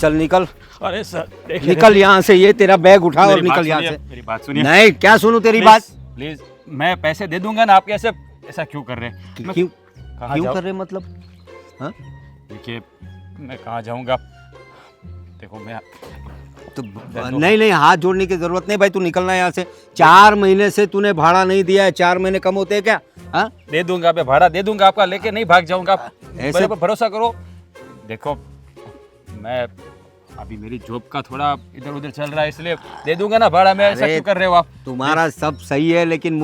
चल निकल, अरे सर निकल यहाँ से। ये तेरा बैग उठा और निकल यहाँ से। मेरी बात सुनिए। नहीं, क्या सुनूं तेरी बात? प्लीज, मैं पैसे दे दूंगा ना। आप कैसे ऐसा क्यों कर रहे हैं? मैं क्यों कहाँ क्यों जाऊँ? कर रहे मतलब? हाँ देखिए, मैं कहाँ जाऊँगा? देखो मैं तो नहीं नहीं, हाथ जोड़ने की जरूरत नहीं भाई, तू निकलना है यहाँ से। 4 महीने से तूने भाड़ा नहीं दिया है। 4 महीने कम होते हैं क्या? हाँ, दे दूंगा, मैं भाड़ा दे दूंगा आपका, लेके नहीं भाग जाऊंगा। आप ऐसे- मेरे पर भरोसा करो। देखो, मैं अभी मेरी जॉब का थोड़ा इधर उधर चल रहा है, इसलिए दे दूंगा ना भाड़ा। मैं ऐसा अरे, क्यों कर रहे हो आप? तुम्हारा सब सही है, लेकिन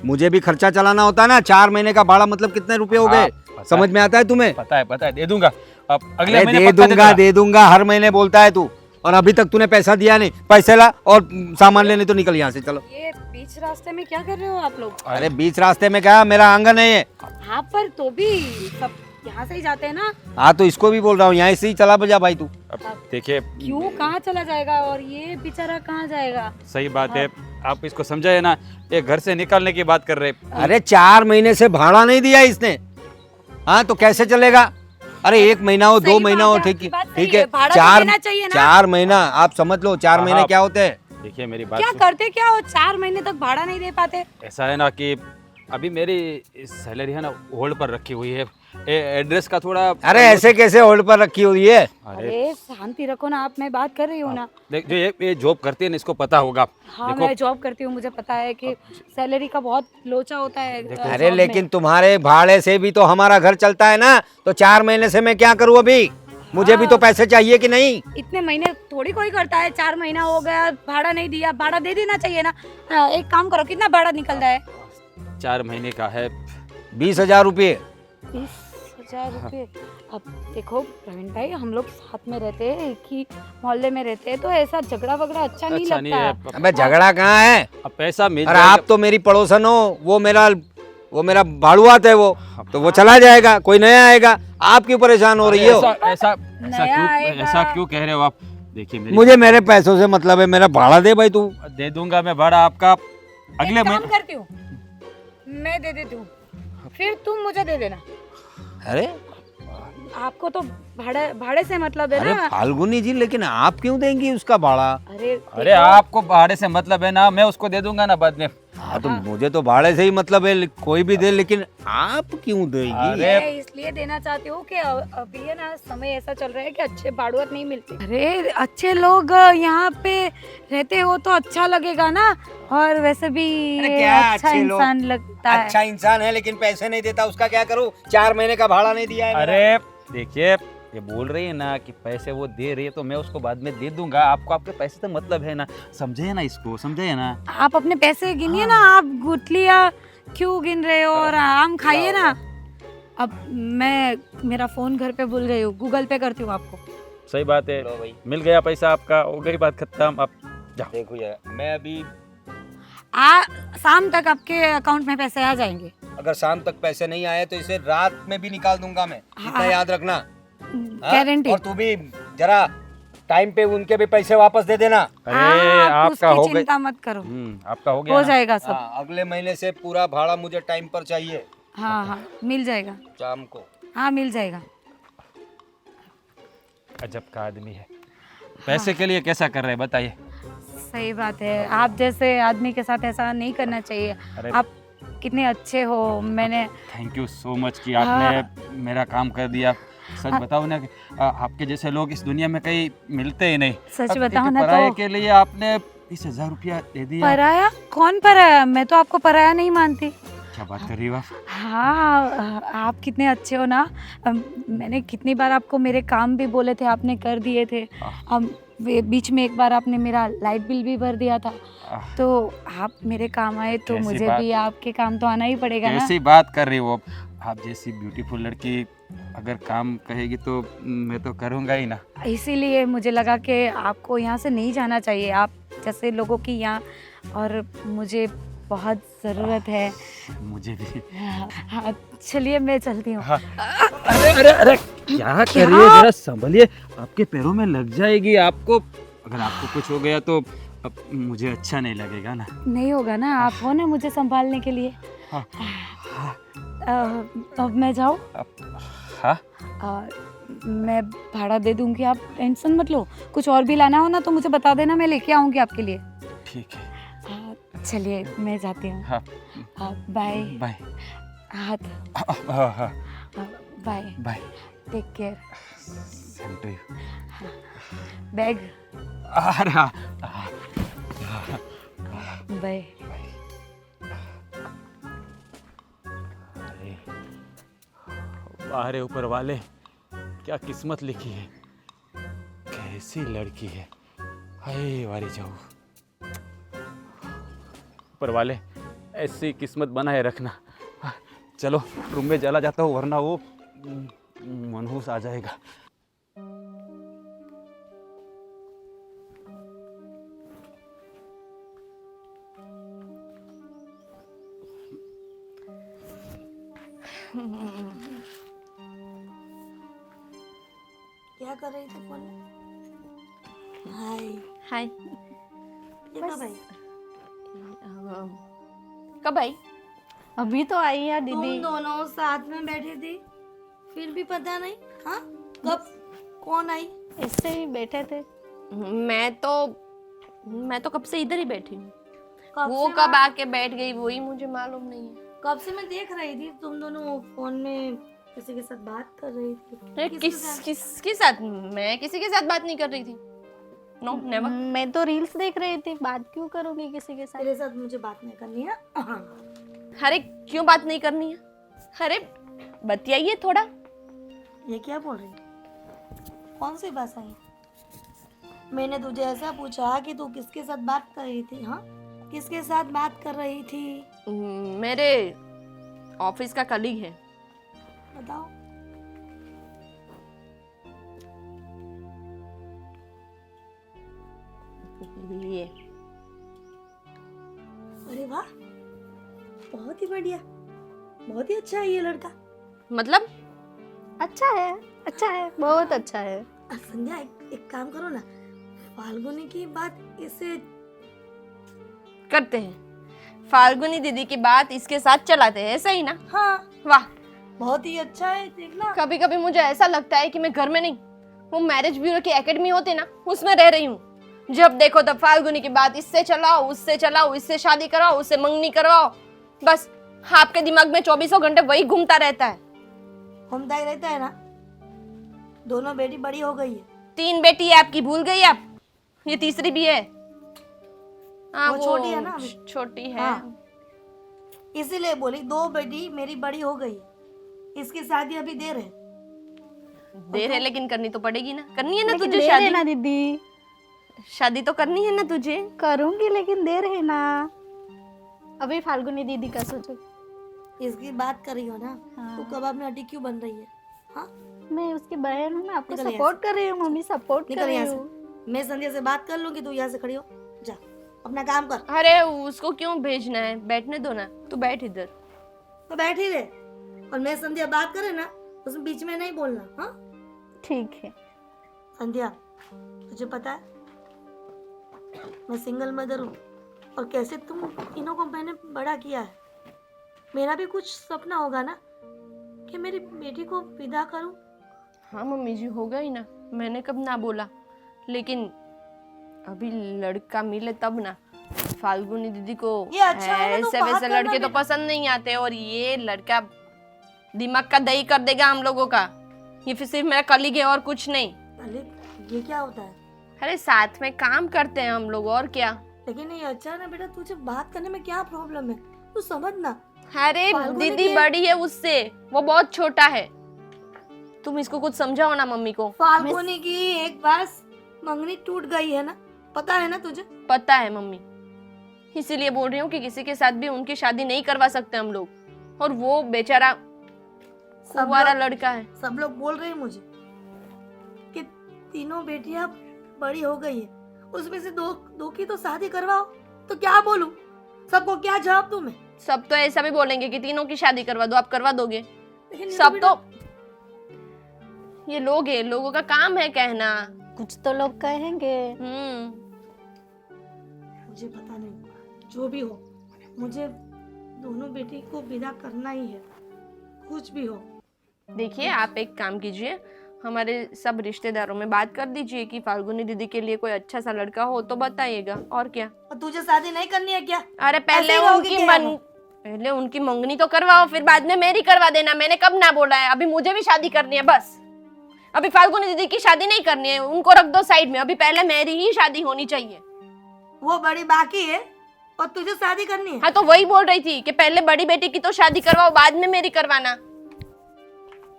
मुझे भी खर्चा चलाना होता है ना। 4 महीने का भाड़ा मतलब कितने रुपए हो गए? हाँ, पता समझ में आता है तुम्हें? पता है, दे दूंगा। अब अगले अरे महीने दे पक्का दूंगा दे दूंगा, हर महीने बोलता है तू, और अभी तक तूने पैसा दिया नहीं। पैसे ला और सामान लेने तो निकल यहाँ से। चलो। ये बीच रास्ते में क्या कर रहे हो आप लोग? अरे बीच रास्ते में क्या, मेरा आंगन है ये। हाँ, पर तो भी सब यहाँ से ही जाते हैं ना। हाँ तो इसको भी बोल रहा हूँ, यहाँ से ही चला बजा भाई तू। अब देखिए, क्यों, कहाँ चला जाएगा? और ये बेचारा कहाँ जाएगा? सही बात है, आप इसको समझाए ना। ये घर से निकालने की बात कर रहे। अरे 4 महीने से भाड़ा नहीं दिया इसने। हाँ तो कैसे चलेगा? अरे 1 महीना हो, 2 सही महीना हो, बात है, ठीक बात ठीक सही है। है, भाड़ा तो 4 देना चाहिए ना। 4 महीना आप समझ लो, 4 महीने हाँ। क्या होते हैं? देखिए मेरी बात क्या करते क्या हो? 4 महीने तक भाड़ा नहीं दे पाते? ऐसा है ना कि अभी मेरी सैलरी है ना होल्ड पर रखी हुई है। एड्रेस का थोड़ा। अरे ऐसे कैसे होल्ड पर रखी हुई है? अरे अरे शांति रखो ना आप, मैं बात कर रही हूँ ना। देख, जो ये जॉब करती है ना, इसको पता होगा। हाँ, देखो, मैं जॉब करती हूँ, मुझे पता है कि सैलरी का बहुत लोचा होता है। अरे लेकिन तुम्हारे भाड़े से भी तो हमारा घर चलता है ना। तो 4 महीने से मैं क्या करूँ अभी? मुझे भी तो पैसे चाहिए कि नहीं? इतने महीने थोड़ी कोई करता है। 4 महीना हो गया, भाड़ा नहीं दिया, भाड़ा दे देना चाहिए ना। एक काम करो, कितना भाड़ा निकल रहा है? 4 महीने का है। 20,000 रुपये। 20,000 रुपये। अब देखो प्रवीण भाई, हम लोग साथ में रहते हैं, एक ही मोहल्ले में रहते हैं, तो ऐसा झगड़ा वगड़ा अच्छा नहीं अच्छा नहीं लगता। है। अबे झगड़ा कहाँ है? अब पैसा मिल अरे जाएगा। आप तो मेरी पड़ोसन हो, वो मेरा भाड़ुआत है वो, तो वो चला जाएगा, कोई नया आएगा। आप क्यों परेशान हो रही हो? नया ऐसा क्यों कह रहे हो आप? देखिए मुझे मेरे पैसों से मतलब है, मेरा भाड़ा दे भाई तू। दे दूंगा मैं भाड़ा आपका अगले एक काम महीने। करती हूँ, मैं दे देती हूँ, फिर तुम मुझे दे देना। अरे आपको तो भाड़े से मतलब है अरे ना। फाल्गुनी जी, लेकिन आप क्यों देंगी उसका भाड़ा? अरे अरे आपको भाड़े से मतलब है ना, मैं उसको दे दूंगा ना बाद में। हाँ तो मुझे तो भाड़े से ही मतलब है, कोई भी दे, लेकिन आप क्यों देगी? अरे मैं इसलिए देना चाहती हूँ कि अभी है ना, समय ऐसा चल रहा है कि अच्छे भाड़ुआत नहीं मिलते। अरे अच्छे लोग यहाँ पे रहते हो तो अच्छा लगेगा ना। और वैसे भी अरे क्या अच्छा अच्छे लोग? इंसान लगता है। अच्छा इंसान है, लेकिन पैसे नहीं देता, उसका क्या करूँ? 4 महीने का भाड़ा नहीं दिया है मेरा। अरे देखिए, ये बोल रही है ना कि पैसे वो दे रही है, तो मैं उसको बाद में दे दूंगा। आपको आपके पैसे से मतलब है ना, समझे ना, इसको समझे ना। आप अपने पैसे गिनिए ना। आप गुठलियाँ क्यों गिन रहे हो? और आम खाइए ना। अब मैं मेरा फोन घर पे भूल गई हूँ, गूगल पे करती हूँ आपको। सही बात है, लो भाई, मिल गया पैसा आपका, हो गई बात खत्म। अब जाओ। देखो यार, मैं अभी शाम तक आपके अकाउंट में पैसे आ जाएंगे। अगर शाम तक पैसे नहीं आए तो इसे रात में भी निकाल दूंगा मैं, इतना हाँ। याद रखना। हाँ? गारंटी। और तू भी जरा टाइम पे उनके भी पैसे वापस दे देना। अरे आप आपका उसकी हो गया। चिंता मत करो, आपका हो गया हो ना? जाएगा सब। हाँ, अगले महीने से पूरा भाड़ा मुझे टाइम पर चाहिए, हाँ हाँ, मिल जाएगा। शाम को। हाँ, मिल जाएगा। अजब का आदमी है, पैसे के लिए कैसा कर रहे हैं बताइए। सही बात है, आप जैसे आदमी के साथ ऐसा नहीं करना चाहिए। अरे आप कितने अच्छे हो। मैंने थैंक यू सो मच कि आपने मेरा काम कर दिया। सच बताओ ना कि आपके जैसे लोग इस दुनिया में कहीं मिलते ही नहीं। सच अब बताओ एक ना पराये तो। के लिए आपने 20,000 रुपया दे दिया। पराया? कौन पराया? मैं तो आपको पराया नहीं मानती। क्या बात कर रही हो आप? हाँ, आप कितने अच्छे हो ना। मैंने कितनी बार आपको मेरे काम भी बोले थे, आपने कर दिए थे। अब बीच में एक बार आपने मेरा लाइट बिल भी भर दिया था। तो आप मेरे काम आए तो कैसी मुझे बात? भी आपके काम तो आना ही पड़ेगा ना। कैसी बात कर रही हो आप? जैसी ब्यूटीफुल लड़की अगर काम कहेगी तो मैं तो करूँगा ही ना। इसीलिए मुझे लगा कि आपको यहाँ से नहीं जाना चाहिए, आप जैसे लोगों की यहाँ, और मुझे बहुत ज़रूरत है। मुझे भी। हाँ, चलिए मैं चलती हूँ। हाँ। अरे अरे अरे क्या कर रही है? जरा संभलिए, आपके पैरों में लग जाएगी। आपको अगर आपको कुछ हो गया तो अब मुझे अच्छा नहीं लगेगा ना। नहीं होगा ना, आप हो ना मुझे संभालने के लिए। हाँ। अब मैं जाऊँ? हाँ, मैं भाड़ा दे दूंगी, आप टेंशन मत लो। कुछ और भी लाना हो ना तो मुझे बता देना, मैं लेके आऊंगी आपके लिए। ठीक है। चलिए मैं जाती हूँ। हाँ बाय। बाय। हाथ। हाँ हाँ bye. Bye. Take care. Same to you. Bag. अरे हाँ। बाय। अरे ऊपर वाले, क्या किस्मत लिखी है, कैसी लड़की है। हाय वारी जाओ, ऊपर वाले ऐसी किस्मत बनाए रखना। चलो रूम में चला जाता हूँ, वरना वो मनहूस आ जाएगा। क्या कर रही थी फोन में? हाय। हाय। ये कब आई? कब आई? अभी तो आई यार तुम दीदी। दोनों साथ में बैठी थी, फिर भी पता नहीं। हाँ, कब कौन आई? ऐसे ही बैठे थे। मैं तो कब से इधर ही बैठी हूँ। वो कब आके बैठ गई वही मुझे मालूम नहीं है। कब से मैं देख रही थी तुम दोनों फोन में किसी के साथ बात कर रही थी। अरे किसके साथ? मैं किसी के साथ बात नहीं कर रही थी। No never. मैं तो रील्स देख रही थी, बात क्यों करूंगी किसी के साथ? तेरे साथ मुझे बात नहीं करनी है। अरे क्यों बात नहीं करनी है? अरे बतियाइए थोड़ा। ये क्या बोल रही? कौन सी भाषा है? मैंने तुझे ऐसा पूछा कि तू किसके साथ बात कर रही थी? हाँ, किसके साथ बात कर रही थी? मेरे ऑफिस का कलीग है। बताओ। ये। अरे वाह, बहुत ही बढ़िया, बहुत ही अच्छा है ये लड़का। मतलब अच्छा है, बहुत अच्छा है। संध्या, एक काम करो ना, फाल्गुनी की बात इसे करते हैं। फाल्गुनी दीदी की बात इसके साथ चलाते हैं, ऐसा ही ना? हाँ, वाह, बहुत ही अच्छा है। देखना, कभी कभी मुझे ऐसा लगता है कि मैं घर में नहीं, वो मैरिज ब्यूरो की एकेडमी होते ना, उसमें रह रही हूँ। जब देखो तब फाल्गुनी की बात इससे चलाओ, उससे चलाओ, इससे शादी कराओ, उससे मंगनी करवाओ। बस आपके दिमाग में 24 घंटे वही घूमता रहता है। घूमता ही रहता है ना। दोनों बेटी बड़ी हो गई है। 3 बेटी है आपकी, भूल गई आप? ये तीसरी भी है। हाँ, वो छोटी है ना अभी। छोटी है। हाँ, इसीलिए बोली 2 बेटी मेरी बड़ी हो गई है। इसकी शादी अभी देर है। देर है लेकिन करनी तो पड़ेगी ना। करनी है ना लेकिन तुझे देर शादी? है ना दीदी। शादी तो करनी है ना तुझे? करूंगी लेकिन देर है ना। अभी फाल्गुनी दीदी का सोचो। इसकी बात कर रही हो ना, हाँ। तो कबाब में अड्डी क्यों बन रही है? हाँ, मैं उसकी बहन हूँ, मैं आपको निकल सपोर्ट कर रही हूँ मम्मी, सपोर्ट कर निकल रही यहाँ हूँ। से। मैं संध्या से बात कर लूंगी, तू यहाँ से खड़ी हो जा, अपना काम कर। अरे उसको क्यों भेजना है? बैठने दो ना, तू बैठ इधर। तो बैठ ही रहे, और मैं संध्या बात करे ना, उसमें बीच में नहीं बोलना। हाँ, ठीक है। संध्या, तुझे पता है मैं सिंगल मदर हूँ, और कैसे तुम तीनों को मैंने बड़ा किया है। मेरा भी कुछ सपना होगा ना कि मेरी बेटी को विदा करूं। हाँ मम्मी जी, होगा ही ना, मैंने कब ना बोला। लेकिन अभी लड़का मिले तब ना। फाल्गुनी दीदी को ये अच्छा है ना, तो ऐसे बात वैसे करना लड़के तो बेटा। पसंद नहीं आते, और ये लड़का दिमाग का दही कर देगा हम लोगों का। ये फिर सिर्फ मेरा कलीग है और कुछ नहीं। अरे ये क्या होता है? अरे साथ में काम करते हैं हम लोग, और क्या। लेकिन ये अच्छा है ना बेटा, तुझे बात करने में क्या प्रॉब्लम है? तू समझ ना। अरे फाल्गुनी दीदी के- बड़ी है उससे, वो बहुत छोटा है। तुम इसको कुछ समझाओ ना मम्मी को। फाल्गुनी की एक बार मंगनी टूट गई है ना, पता है ना तुझे? पता है मम्मी, इसीलिए बोल रही हूँ कि किसी के साथ भी उनकी शादी नहीं करवा सकते हम लोग। और वो बेचारा कुंवारा लड़का है। सब लोग बोल रहे हैं मुझे कि तीनों बेटियां बड़ी हो गई है, उसमें से दो की तो शादी करवाओ। तो क्या बोलूं? सबको क्या जवाब दूं मैं? सब तो ऐसा भी बोलेंगे कि तीनों की शादी करवा दो, आप करवा दोगे? लेकिन ये सब बेटा- तो ये लोग हैं, लोगों का काम है कहना। कुछ तो लोग कहेंगे। मुझे पता नहीं, जो भी हो, मुझे दोनों बेटी को विदा करना ही है, कुछ भी हो। देखिए आप एक काम कीजिए, हमारे सब रिश्तेदारों में बात कर दीजिए कि फाल्गुनी दीदी के लिए कोई अच्छा सा लड़का हो तो बताइएगा। और क्या? और तुझे शादी नहीं करनी है क्या? अरे पहले ऐसे ही रहोगी क्या वो? पहले उनकी मंगनी तो करवाओ, फिर बाद में मेरी करवा देना। मैंने कब ना बोला है? अभी मुझे भी शादी करनी है बस। अभी फाल्गुनी दीदी की शादी नहीं करनी है, उनको रख दो साइड में। अभी पहले मेरी ही शादी होनी चाहिए। वो बड़ी बाकी है और तुझे शादी करनी है। हाँ तो वही बोल रही थी कि पहले बड़ी बेटी की तो शादी करवाओ, बाद में मेरी करवाना।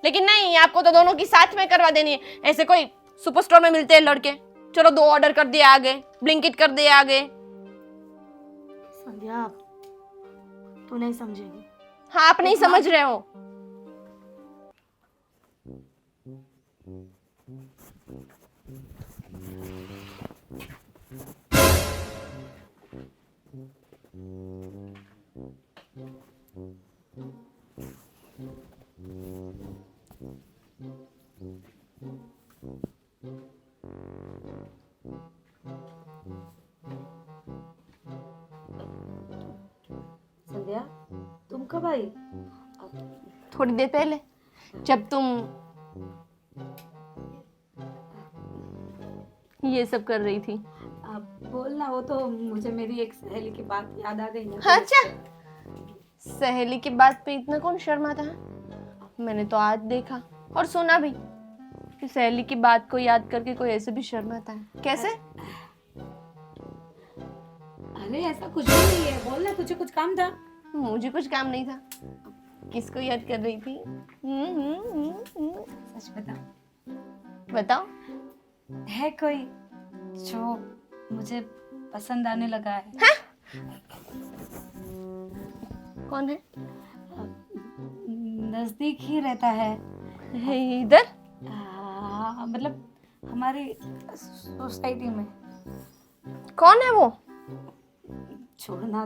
लेकिन नहीं, आपको तो दोनों की साथ में करवा देनी है। ऐसे कोई सुपर में मिलते हैं लड़के, चलो 2 ऑर्डर कर दिया आगे, ब्लिंकिट कर दिया आगे। संध्या तू नहीं समझेगी। हाँ आप नहीं समझ रहे हो। संध्या तुम कब आई? थोड़ी देर पहले, जब तुम ये सब कर रही थी। अब बोलना, वो तो मुझे मेरी एक सहेली की बात याद आ गई ना। अच्छा, सहेली की बात पे इतना कौन शर्माता है? मैंने तो आज देखा और सुना भी कि सहेली की बात को याद करके कोई ऐसे भी शर्माता है। कैसे? अरे ऐसा कुछ भी नहीं है, बोलना, तुझे कुछ काम था? मुझे कुछ काम नहीं था। किसको याद कर रही थी? सच बता, बताओ। है कोई जो मुझे पसंद आने लगा है? कौन है? नजदीक ही रहता है। इधर? मतलब हमारी सोसाइटी में। कौन है वो? छोड़ना,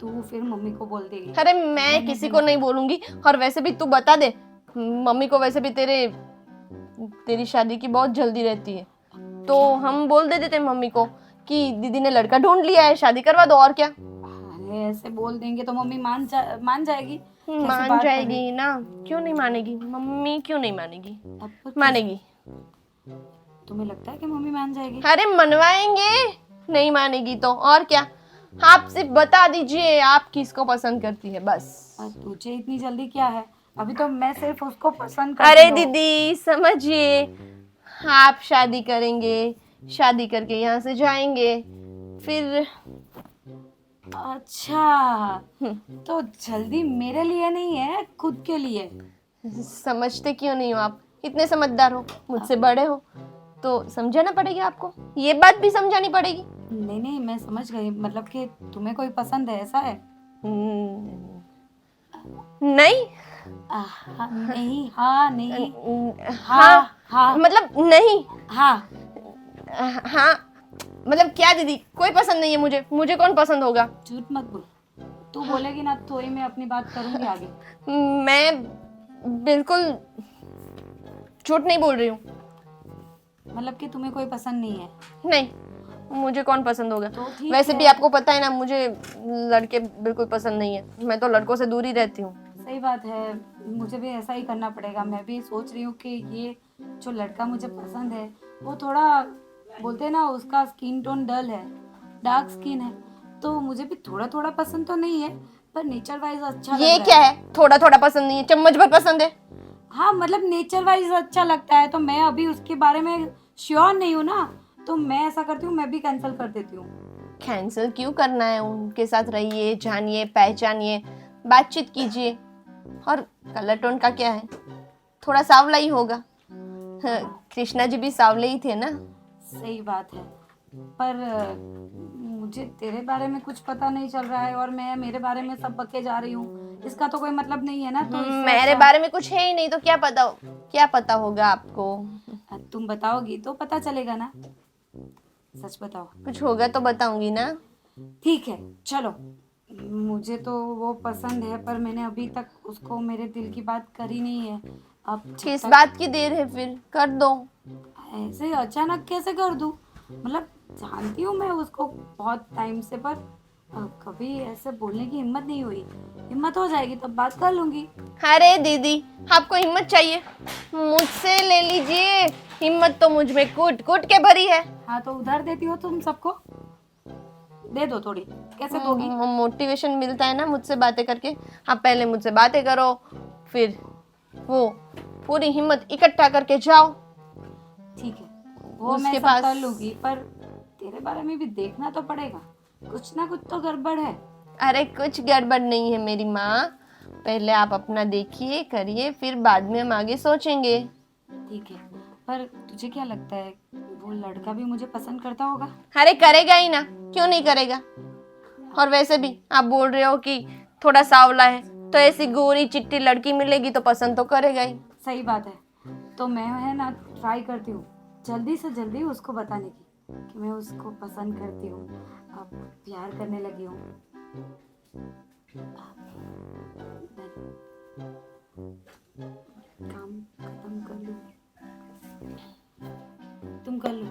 तू फिर मम्मी को बोल देगी। अरे मैं किसी को नहीं बोलूंगी। और वैसे भी तू बता दे मम्मी को, वैसे भी तेरी शादी की बहुत जल्दी रहती है, तो हम बोल दे देते मम्मी को कि दीदी ने लड़का ढूंढ लिया है, शादी करवा दो। और क्या? अरे ऐसे बोल देंगे तो मम्मी मान जाएगी। कैसे मान बात जाएगी ना, क्यों नहीं मानेगी? मम्मी क्यों नहीं मानेगी? अब मानेगी। तुम्हें लगता है कि मम्मी मान जाएगी? अरे मनवाएंगे, नहीं मानेगी तो। और क्या? आप सिर्फ बता दीजिए आप किसको पसंद करती है बस। तुझे इतनी जल्दी क्या है? अभी तो मैं सिर्फ उसको पसंद अरे करती हूँ। दीदी समझिए, आप शादी करेंगे, शादी करके यहाँ से जाएंगे, फिर अच्छा, तो जल्दी मेरे लिए नहीं है, खुद के लिए। समझते क्यों नहीं हो आप? इतने समझदार हो, मुझसे बड़े हो, तो समझाना पड़ेगा आपको। ये बात भी समझानी पड़ेगी। नहीं नहीं, मैं समझ गई। मतलब कि तुम्हें कोई पसंद है, ऐसा है? नहीं। नहीं, हाँ नहीं, हाँ हाँ मतलब नहीं। हाँ हाँ मतलब क्या दीदी? कोई पसंद नहीं है मुझे। मुझे कौन पसंद होगा? झूठ मत बोल। तू बोलेगी ना तो ही मैं अपनी बात करूंगी आगे। मैं बिल्कुल झूठ नहीं बोल रही हूँ। मतलब कि तुम्हें कोई पसंद नहीं है? नहीं, मुझे कौन पसंद होगा? तो ठीक वैसे है। भी आपको पता है ना, मुझे लड़के बिल्कुल पसंद नहीं है। मैं तो लड़कों से दूर ही रहती हूँ। सही बात है, मुझे भी ऐसा ही करना पड़ेगा। मैं भी सोच रही हूँ कि ये जो लड़का मुझे पसंद है वो थोड़ा, बोलते हैं ना, उसका स्किन टोन डल है, डार्क स्किन है, तो मुझे भी थोड़ा थोड़ा पसंद तो नहीं है, पर नेचर वाइज अच्छा लग ये रहा क्या है? थोड़ा थोड़ा पसंद नहीं है, चम्मच भर पसंद है। हाँ मतलब नेचर वाइज अच्छा लगता है, तो मैं अभी उसके बारे में श्योर नहीं हूँ ना, तो मैं ऐसा करती हूँ, मैं भी कैंसिल कर देती हूँ। कैंसिल क्यों करना है? उनके साथ रहिए, जानिए, पहचानिए, बातचीत कीजिए। और कलर टोन का क्या है? थोड़ा सांवला ही होगा। कृष्णा जी भी सांवले ही थे ना। सही बात है, पर मुझे तेरे बारे में कुछ पता नहीं चल रहा है और मैं मेरे बारे में सब बके जा रही हूँ। इसका तो कोई मतलब नहीं है ना। तो इससे मेरे अच्छा- बारे में कुछ है ही नहीं, तो क्या पता होगा आपको? तुम बताओगी तो पता चलेगा ना। सच बताओ। कुछ होगा तो बताऊंगी ना। ठीक है चलो, मुझे तो वो पसंद है, पर मैंने अभी तक उसको मेरे दिल की बात करी नहीं है। अब जब किस तक- बात की देर है? फिर कर दो। ऐसे अचानक कैसे कर दूं? मतलब जानती हूँ मैं उसको बहुत टाइम से, पर कभी ऐसे बोलने की हिम्मत नहीं हुई। हिम्मत हो जाएगी तब बात कर लूंगी। अरे दीदी, आपको हिम्मत चाहिए, मुझसे ले लीजिए। हिम्मत तो मुझ में कूट कूट के भरी है। हाँ तो उधार देती हो तुम सबको, दे दो थोड़ी। कैसे दोगी? मोटिवेशन मिलता है ना मुझसे बातें करके। आप पहले मुझसे बातें करो, फिर वो पूरी हिम्मत इकट्ठा करके जाओ। ठीक है, वो मैं उसके सब पास- कर लूंगी, पर तेरे बारे में भी देखना तो पड़ेगा। कुछ ना कुछ तो गड़बड़ है। अरे कुछ गड़बड़ नहीं है मेरी माँ, पहले आप अपना देखिए करिए, फिर बाद में हम आगे सोचेंगे। ठीक है, पर तुझे क्या लगता है वो लड़का भी मुझे पसंद करता होगा? अरे करेगा ही ना, क्यों नहीं करेगा। और वैसे भी आप बोल रहे हो कि थोड़ा सांवला है, तो ऐसी गोरी चिट्टी लड़की मिलेगी तो पसंद तो करेगा ही। सही बात है। तो मैं है ना ट्राई करती हूँ जल्दी से जल्दी उसको बताने की कि मैं उसको पसंद करती हूँ, अब प्यार करने लगी हूँ। काम खत्म कर लूँ, तुम कर लो।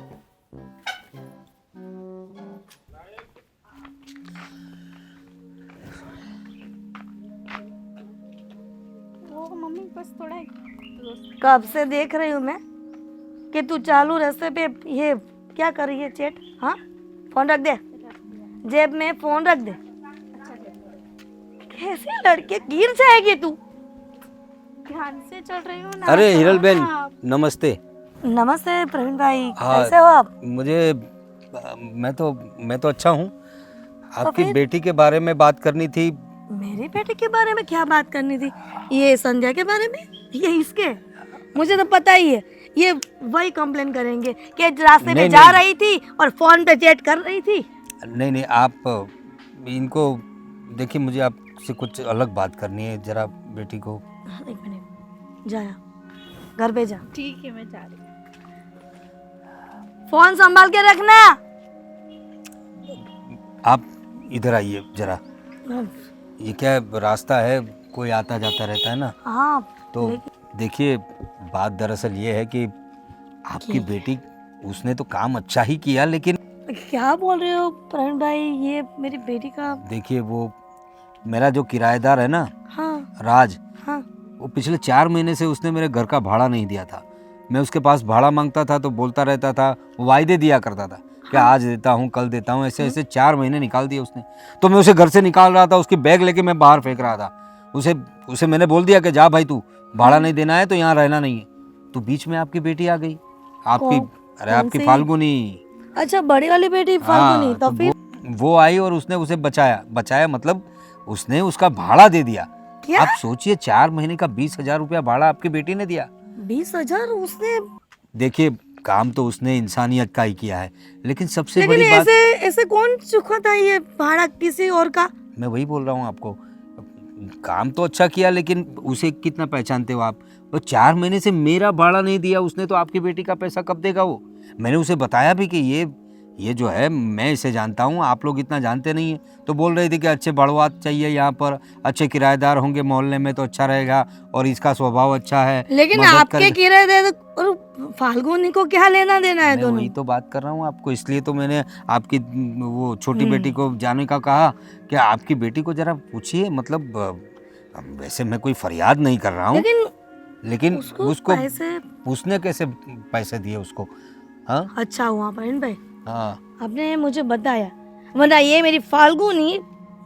वो मम्मी बस थोड़ा कब से देख रही हूँ मैं कि तू चालू रास्ते पे ये क्या कर रही है चैट। हाँ, फोन रख दे, जेब में फोन रख दे। कैसे लड़के गिर जाएगी तू। ध्यान से चल रही हूँ ना। अरे हिरल बेन, हाँ, नमस्ते। नमस्ते प्रवीण भाई, हाँ, कैसे हो आप? मुझे मैं तो अच्छा हूँ। आपकी फिर? बेटी के बारे में बात करनी थी। मेरी बेटी के बारे में क्या बात करनी थी? ये संजय के बारे में? ये इसके? मुझे तो पता ही है, ये वही कंप्लेन करेंगे कि रास्ते में नहीं, जा नहीं। रही थी और फोन पे चैट कर रही थी। नहीं नहीं, आप इनको देखिए, मुझे आपसे कुछ अलग बात करनी है। जरा बेटी को। एक मिनट, जाया घर पे जा, ठीक है मैं जा रही हूँ। फोन संभाल के रखना। आप इधर आइए जरा। ये क्या रास्ता है, कोई आता जाता रहता है ना। हाँ तो देखिए, बात दरअसल ये है कि आपकी बेटी, उसने तो काम अच्छा ही किया, लेकिन क्या बोल रहे हो प्रवीण भाई? ये मेरी बेटी का? देखिए, वो मेरा जो किराएदार है ना, हाँ राज, हाँ। वो पिछले 4 महीने से उसने मेरे घर का भाड़ा नहीं दिया था। मैं उसके पास भाड़ा मांगता था तो बोलता रहता था, वो वायदे दिया करता था कि आज देता हूँ, कल देता हूँ, ऐसे ऐसे 4 महीने निकाल दिए उसने। तो मैं उसे घर से निकाल रहा था, उसकी बैग लेके मैं बाहर फेंक रहा था। उसे मैंने बोल दिया कि जा भाई, तू भाड़ा नहीं देना है तो यहाँ रहना नहीं है। तो बीच में आपकी बेटी आ गई, आपकी अरे आपकी कौन सी? फाल्गुनी। अच्छा, बड़ी वाली बेटी फाल्गुनी। हाँ, तो फिर वो आई और उसने उसे बचाया मतलब उसने उसका भाड़ा दे दिया। क्या? आप सोचिए, 4 महीने का 20,000 रुपया भाड़ा आपकी बेटी ने दिया। 20,000 उसने? देखिए, काम तो उसने इंसानियत का ही किया है, लेकिन सबसे लेकिन बड़ी बात, ऐसे कौन चुकाता है ये भाड़ा किसी और का? मैं वही बोल रहा हूँ आपको, काम तो अच्छा किया, लेकिन उसे कितना पहचानते हो आप? वो 4 महीने से मेरा भाड़ा नहीं दिया उसने, तो आपकी बेटी का पैसा कब देगा वो? मैंने उसे बताया भी कि ये जो है, मैं इसे जानता हूँ, आप लोग इतना जानते नहीं हैं। तो बोल रही थी कि अच्छे बढ़वात चाहिए यहाँ पर, अच्छे किराएदार होंगे मोहल्ले में तो अच्छा रहेगा, और इसका स्वभाव अच्छा है। लेकिन मदद आपके करे- किराएदार और फाल्गुनी को क्या लेना देना है मैं दोनों? वही तो बात कर रहा हूँ आपको, इसलिए तो मैंने आपकी वो छोटी बेटी को जाने का कहा कि आपकी बेटी को जरा पूछिए। मतलब वैसे मैं कोई फरियाद नहीं कर रहा हूँ, लेकिन उसको पैसे? उसने कैसे पैसे दिए उसको? हाँ अच्छा हुआ प्रवीण भाई, हाँ, आपने मुझे बताया, वरना ये मेरी फाल्गुनी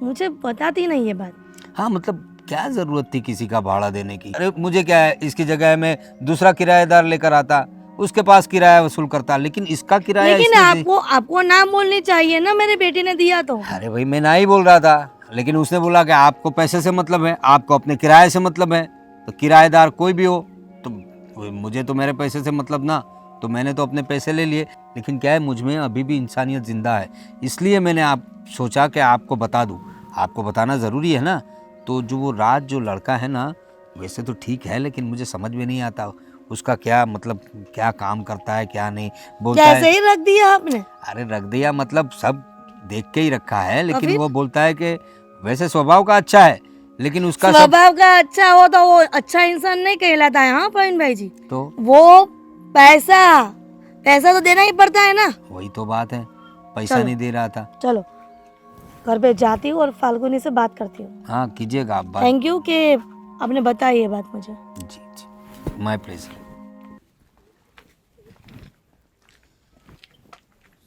मुझे बताती नहीं ये बात। हाँ, मतलब क्या जरूरत थी किसी का भाड़ा देने की? अरे मुझे क्या है, इसकी जगह मैं दूसरा किराएदार लेकर आता, उसके पास किराया वसूल करता, लेकिन इसका किराया लेकिन इसने आपको नाम बोलनी चाहिए ना, मेरी बेटी ने दिया तो। अरे भाई, मैं ना ही बोल रहा था, लेकिन उसने बोला कि आपको पैसे से मतलब है, आपको अपने किराए से मतलब है। तो किराएदार कोई भी हो, तो मुझे तो मेरे पैसे से मतलब ना, तो मैंने तो अपने पैसे ले लिए। लेकिन क्या है, मुझ में अभी भी इंसानियत जिंदा है, इसलिए मैंने आप सोचा कि आपको बता दूं। आपको बताना ज़रूरी है ना। तो जो वो राज जो लड़का है ना, वैसे तो ठीक है, लेकिन मुझे समझ में नहीं आता उसका क्या मतलब, क्या काम करता है क्या नहीं। बोलता कैसे है, ही रख दिया आपने? अरे रख दिया मतलब सब देख के ही रखा है, लेकिन फिर? वो बोलता है कि वैसे स्वभाव का अच्छा है, लेकिन उसका सब स्वभाव का अच्छा हो तो वो अच्छा इंसान नहीं कहलाता है। हाँ प्रवीण भाई जी, तो वो पैसा तो देना ही पड़ता है ना। वही तो बात है, पैसा चलो। नहीं दे रहा था। चलो घर पे जाती हूँ और फाल्गुनी से बात करती हूँ। हाँ कीजिएगा आप बात। थैंक यू कि आपने बताई ये बात मुझे। जी जी, माय प्लेजर।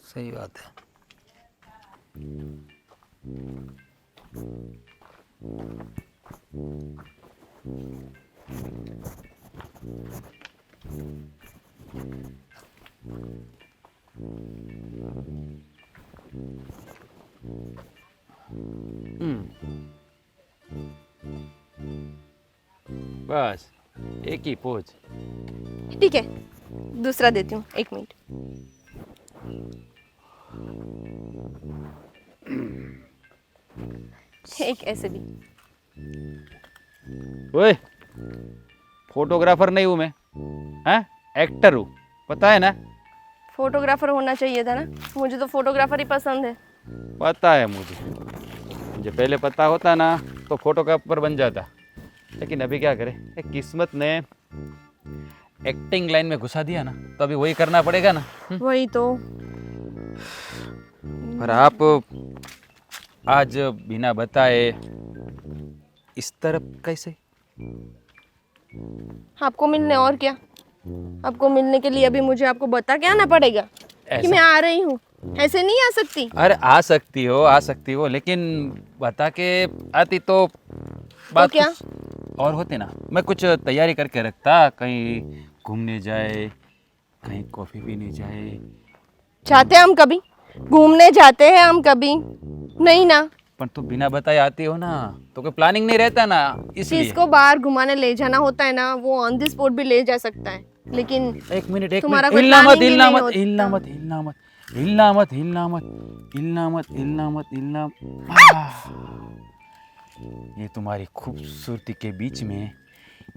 सही बात है। बस एक ही पोज। ठीक है, दूसरा देती हूँ, 1 मिनट। एक ऐसे भी। ओए, फोटोग्राफर नहीं हूँ मैं, हैं? एक्टर हूँ, पता है ना? फोटोग्राफर होना चाहिए था ना, मुझे तो फोटोग्राफर ही पसंद है। पता है मुझे पहले पता होता ना तो फोटोग्राफर बन जाता, लेकिन अभी क्या करें, एक किस्मत ने एक्टिंग लाइन में घुसा दिया ना, तो अभी वही करना पड़ेगा ना। वही तो। पर आप आज बिना बताए इस तरफ कैसे? आपको मिलने, और क्या? आपको मिलने के लिए अभी मुझे आपको बता के आना पड़ेगा कि ऐसा? मैं आ रही हूँ? ऐसे नहीं आ सकती। अरे आ सकती हो, लेकिन बता के आती तो बात क्या? कुछ और होती ना। मैं कुछ तैयारी करके रखता, कहीं घूमने जाए, कहीं कॉफी पीने जाए। चाहते हैं हम कभी घूमने जाते हैं हम कभी? नहीं ना। पर तो बिना बताए आती हो ना, तो कोई प्लानिंग नहीं रहता ना, इसलिए। जिसको बाहर घुमाने ले जाना होता है ना, वो ऑन द स्पॉट भी ले जा सकता है, लेकिन एक मिनट तुम्हारा कोई हिलना मत planning ही हिलना नहीं मत होता। हिलना मत हिलना मत हिलना मत हिलना मत हिलना मत हिलना मत हिलना। ये तुम्हारी खूबसूरती के बीच में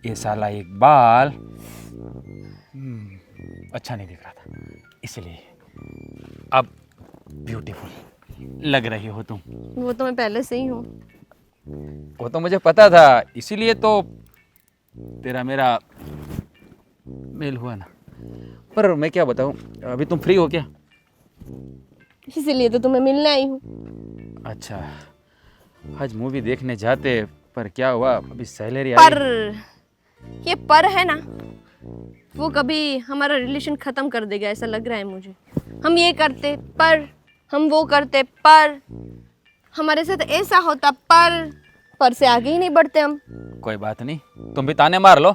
ये साला एक बाल अच्छा नहीं दिख रहा था, इसलिए अब ब्यूटीफुल लग रही हो तुम। वो तो मैं पहले से ही हूँ। वो तो मुझे पता था, इसीलिए तो तेरा मेरा मेल हुआ ना। पर मैं क्या बताऊं, अभी तुम फ्री हो क्या? इसीलिए तो तुम्हें मिलने आई हूँ। अच्छा, आज मूवी देखने जाते, पर क्या हुआ, अभी सैलरी पर आई। ये पर है ना, वो कभी हमारा रिलेशन खत्म कर देगा, ऐसा लग रहा है मुझे। हम ये करते पर, हम वो करते पर, हमारे साथ ऐसा होता पर से आगे ही नहीं बढ़ते हम। कोई बात नहीं, तुम भी ताने मार लो।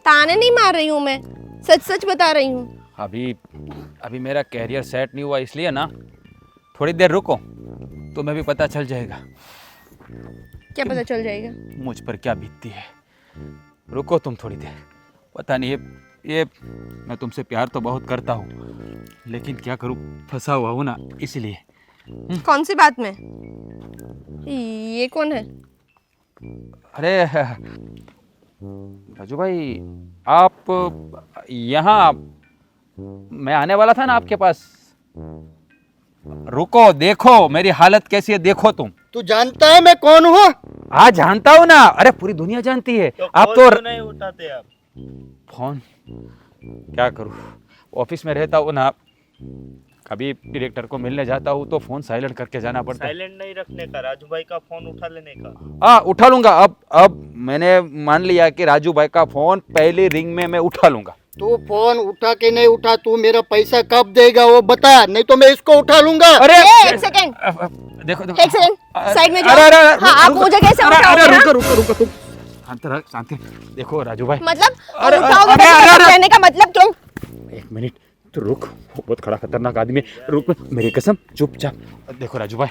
ताने नहीं मार रही हूँ मैं, सच सच बता रही हूँ। अभी मेरा कैरियर सेट नहीं हुआ, इसलिए ना थोड़ी देर रुको, तुम्हें भी पता चल जाएगा क्या पता चल जाएगा? मुझ पर क्या बीतती है। रुको तुम थोड़ी देर। पता नहीं ये मैं तुमसे प्यार तो बहुत करता हूँ, लेकिन क्या करूँ, फंसा हुआ हूँ ना, इसलिए। कौन सी बात में? ये कौन है? अरे राजू भाई, आप यहाँ, मैं आने वाला था ना आपके पास। रुको, देखो मेरी हालत कैसी है, देखो तुम। तू जानता है मैं कौन हूँ? हाँ जानता हूँ ना, अरे पूरी दुनिया जानती है। आप तो नहीं उठाते आप। फोन क्या करूँ, ऑफिस में रहता हूँ ना, कभी डायरेक्टर को मिलने जाता हूँ तो फोन साइलेंट करके जाना पड़ता है। साइलेंट नहीं रखने का, राजू भाई का फोन उठा लेने का। हाँ उठा लूंगा। अब मैंने मान लिया कि राजू भाई का फोन पहली रिंग में मैं उठा लूंगा। तू फोन उठा के नहीं उठा, तू मेरा पैसा कब देगा वो बता, नहीं तो मैं इसको उठा लूंगा। अरे एक सेकंड, देखो एक सेकंड, साइड में जाओ। अरे, हाँ, आप मुझे कैसे उठाओगे ना? रुको तुम शांत रह, शांत रह। देखो राजू भाई, मतलब अरे, उठाओगे अरे, कैसे? अरे, कहने का मतलब क्यों? एक मिनट तो रुक, वो बहुत खड़ा खतरनाक आदमी है, रुक मेरी कसम, चुपचाप। देखो राजू भाई,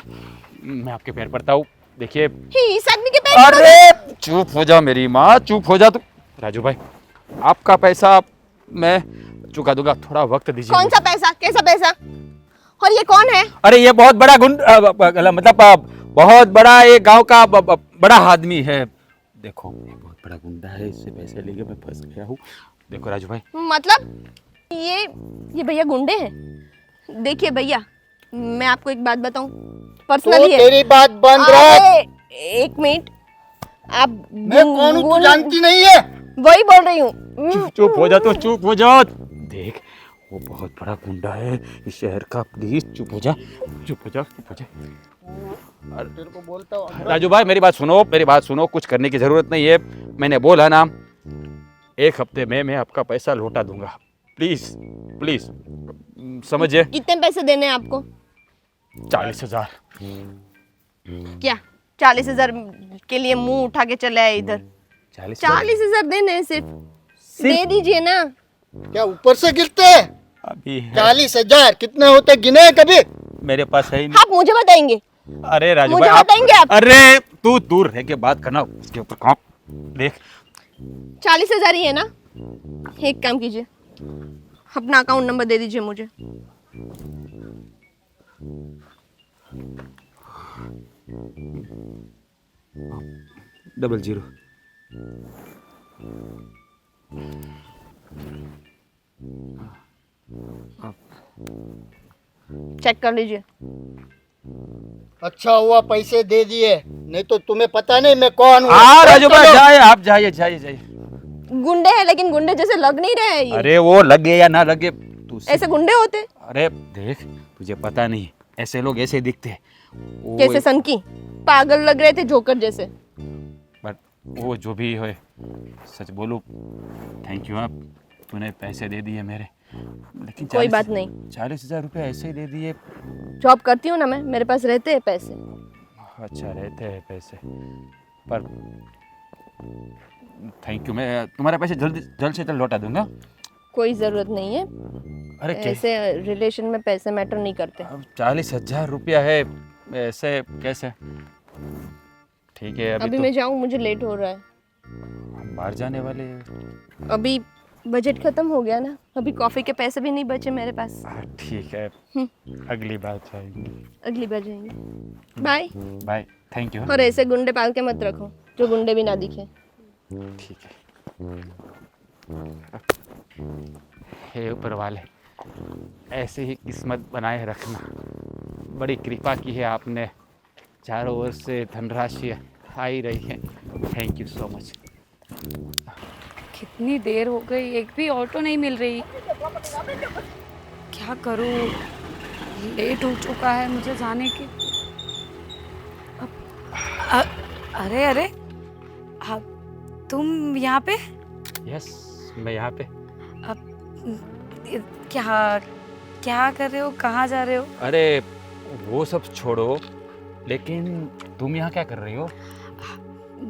मैं आपके पैर पड़ता हूँ, देखिए। इस आदमी के पैर में अरे चुप हो जा मेरी माँ, चुप हो जा तू। राजू भाई, आपका पैसा मैं चुका दूंगा, थोड़ा वक्त दीजिए। कौन सा पैसा? कैसा पैसा? और ये कौन है? अरे ये बहुत बड़ा मतलब बहुत बड़ा ये गांव का बड़ा आदमी है। देखो ये बहुत बड़ा गुंडा है, इससे पैसे लेके मैं फंस गया हूँ। देखो राजू भाई, मतलब ये भैया गुंडे हैं? देखिए भैया, मैं आपको एक बात बताऊं, पर्सनली है। तेरी बात बंद रख। अरे, एक मिनट, आप मैं कौन हूँ तू जानती नहीं है? वही बोल रही हूँ। चुप हो जा, तो चुप हो जा। देख वो बहुत बड़ा गुंडा है इस शहर का, प्लीज चुप हो जा, चुप हो जा, चुप हो जा। तेरे को बोलता हूँ राजू भाई मेरी बात सुनो, कुछ करने की ज़रूरत नहीं है। मैंने बोला ना, 1 हफ्ते में मैं आपका पैसा लौटा दूंगा। प्लीज़ प्लीज़ समझिए। कितने पैसे देने हैं आपको? 40,000। क्या 40,000 के लिए मुंह उठा के चले आए इधर? 40,000 देने हैं सिर्फ? दे दीजिए ना। क्या ऊपर से गिरते हैं? अभी 40,000 कितने होते गिने हैं कभी? मेरे पास है ही आप मुझे बताएंगे? अरे राजू मुझे भाई बताएंगे आप? अरे तू दूर रह के बात करना, उसके ऊपर काम देख। 40,000 ही है ना? एक काम कीजिए, अपना अकाउंट नंबर दे दीजिए मुझे। डबल 0। चेक कर लीजिए। अच्छा हुआ पैसे दे दिए, नहीं तो तुम्हें पता नहीं मैं कौन हूँ। हाँ राजू भाई जाइए, आप जाइए। गुंडे हैं लेकिन गुंडे जैसे लग नहीं रहे हैं ये। अरे वो लगे या ना लगे तू ऐसे गुंडे होते? अरे देख, तुझे पता नहीं, ऐसे लोग ऐसे दिखते हैं। कैसे सनकी? पागल लग रहे थे, जोकर जैसे। बट वो जो भी हो, सच बोलूं, थैंक यू। आप तूने पैसे दे दिए मेरे, लेकिन कोई बात नहीं। 40,000 रुपये ऐसे ही दे दिए। जॉब करती हूँ ना मैं, मेरे पास रहते हैं पैसे। अच्छा रहते हैं पैसे, पर थैंक यू। मैं तुम्हारे पैसे जल्द से जल्द लौटा दूंगा। कोई जरूरत नहीं है, अरे ऐसे रिलेशन में पैसे मैटर नहीं करते। अब 40,000 रुपया है, ऐसे कैसे? ठीक है अभी तो मैं जाऊँ, मुझे लेट हो रहा है। हम बाहर जाने वाले हैं। अभी बजट खत्म हो गया ना, अभी कॉफी के पैसे भी नहीं बचे मेरे पास। ठीक है, अगली बार जाएंगे। अगली बार जाएंगे। बाय। Bye, thank you. और ऐसे गुंडे पाल के मत रखो जो गुंडे भी ना दिखे। ठीक है। हे ऊपर वाले, ऐसे ही किस्मत बनाए रखना। बड़ी कृपा की है आपने, चारों ओर से धनराशि आ ही रही है। Thank you so much. कितनी देर हो गई, एक भी ऑटो नहीं मिल रही। क्या करूँ, लेट हो चुका है मुझे जाने के। अरे अरे, तुम यहाँ पे? यस, मैं यहाँ पे। क्या क्या कर रहे हो, कहाँ जा रहे हो? अरे वो सब छोड़ो, लेकिन तुम यहाँ क्या कर रही हो?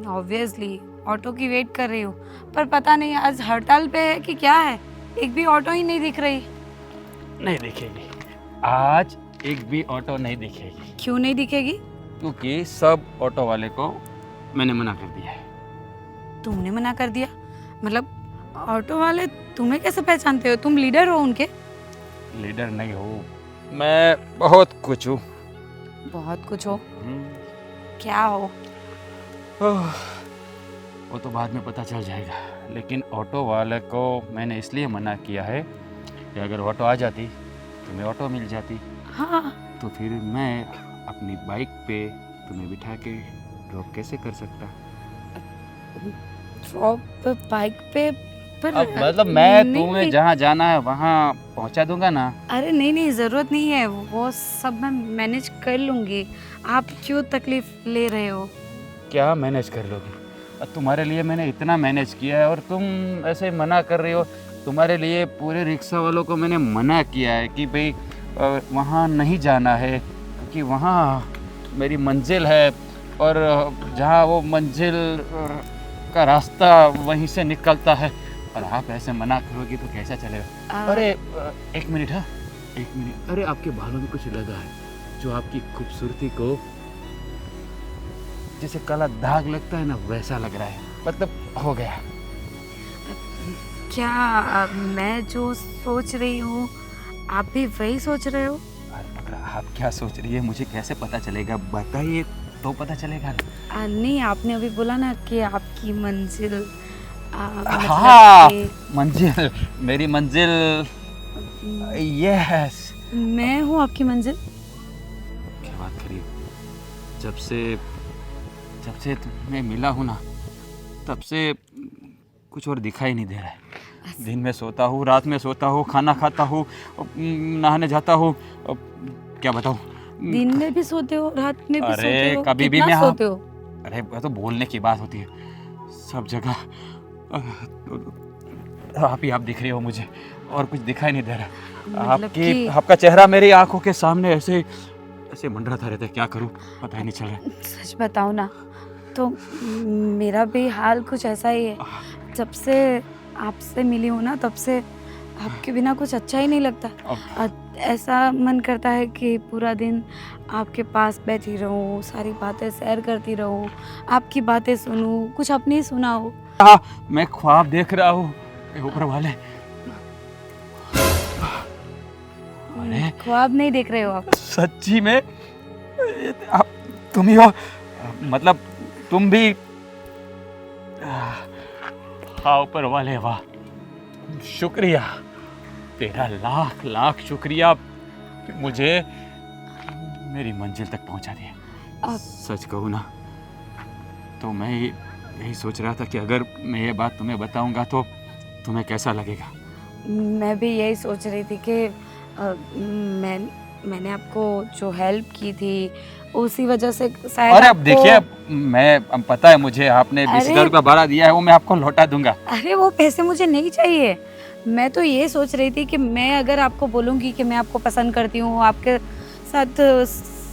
ऑब्वियसली ऑटो की वेट कर रही हूँ, पर पता नहीं आज हड़ताल पे है कि क्या है, एक भी ऑटो ही नहीं दिख रही। नहीं दिखेगी आज, एक भी ऑटो नहीं दिखेगी। क्यों नहीं दिखेगी? क्योंकि सब ऑटो वाले को मैंने मना कर दिया है। तुमने मना कर दिया? मतलब ऑटो वाले तुम्हें कैसे पहचानते हो? तुम लीडर हो उनके? लीडर नहीं हो, मैं बहुत कुछ हूँ। बहुत कुछ हो? क्या हो? वो तो बाद में पता चल जाएगा, लेकिन ऑटो वाले को मैंने इसलिए मना किया है कि अगर ऑटो आ जाती तो मैं ऑटो मिल जाती। हाँ, तो फिर मैं अपनी बाइक पे तुम्हें बिठा के ड्रॉप कैसे कर सकता? ड्रॉप बाइक पे? पर अब मतलब मैं नहीं, तुम्हें जहाँ जाना है वहाँ पहुँचा दूंगा ना। अरे नहीं नहीं, ज़रूरत नहीं है, वो सब मैं मैनेज कर लूँगी। आप क्यों तकलीफ ले रहे हो? क्या मैनेज कर लोगी? तुम्हारे लिए मैंने इतना मैनेज किया है और तुम ऐसे मना कर रही हो। तुम्हारे लिए पूरे रिक्शा वालों को मैंने मना किया है कि भाई वहाँ नहीं जाना है, क्योंकि वहाँ मेरी मंजिल है और जहाँ वो मंजिल का रास्ता वहीं से निकलता है। और आप ऐसे मना करोगी तो कैसा चलेगा? अरे एक मिनट, हाँ एक मिनट। अरे आपके बालों में कुछ लगा है जो आपकी खूबसूरती को जैसे काला दाग लगता है ना, वैसा लग रहा है। मतलब हो गया। क्या मैं जो सोच रही हूँ आप भी वही सोच रहे हो? अगर आप क्या सोच रही है मुझे कैसे पता चलेगा? बताइए तो पता चलेगा ना। नहीं, आपने अभी बोला ना कि आपकी मंजिल हाँ, मंजिल, मेरी मंजिल। यस, मैं हूँ आपकी मंजिल। क्या बात करी? जब से तुम्हें मिला हूँ ना, तब से कुछ और दिखाई नहीं दे रहा है। दिन में सोता हूँ, रात में सोता हूँ, खाना खाता हूँ, नहाने जाता हूँ। क्या बताऊँ, दिन में भी सोते हो, रात में भी अरे, सोते हो, कभी भी कितना मैं सोते हो? अरे वो तो बोलने की बात होती है, सब जगह आप दिख रहे हो मुझे, और कुछ दिखाई नहीं दे रहा। मतलब कि आपका चेहरा मेरी आंखों के सामने ऐसे ऐसे मंडराता रहता है, क्या करूं पता ही नहीं चल रहा। सच बताओ ना, तो मेरा भी हाल कुछ ऐसा ही है। जब से आपसे मिली हूँ ना, तब से आपके बिना कुछ अच्छा ही नहीं लगता। ऐसा मन करता है कि पूरा दिन आपके पास बैठी रहूं, सारी बातें शेयर करती रहूं, आपकी बातें सुनूं, कुछ अपनी सुनाओ। हाँ, मैं ख्वाब देख रहा हूँ, ऊपर वाले। अरे ख्वाब नहीं देख रहे हो आप? सच्ची में तुम ही हो, मतलब तुम भी। हाँ ऊपर वाले, वाह, शुक्रिया तेरा, लाख लाख शुक्रिया कि मुझे मेरी मंजिल तक पहुंचा दिया। सच कहूँ ना तो मैं यही सोच रहा था कि अगर मैं ये बात तुम्हें बताऊंगा तो तुम्हें कैसा लगेगा। मैं भी यही सोच रही थी कि मैंने आपको जो हेल्प की थी उसी वजह से शायद अरे अब आपको- देखिए, अब पता है मुझे, आपने 20,000 रुपया भाड़ा दिया है, वो मैं आपको लौटा दूंगा। अरे वो पैसे मुझे नहीं चाहिए। मैं तो ये सोच रही थी कि मैं अगर आपको बोलूँगी कि मैं आपको पसंद करती हूँ, आपके साथ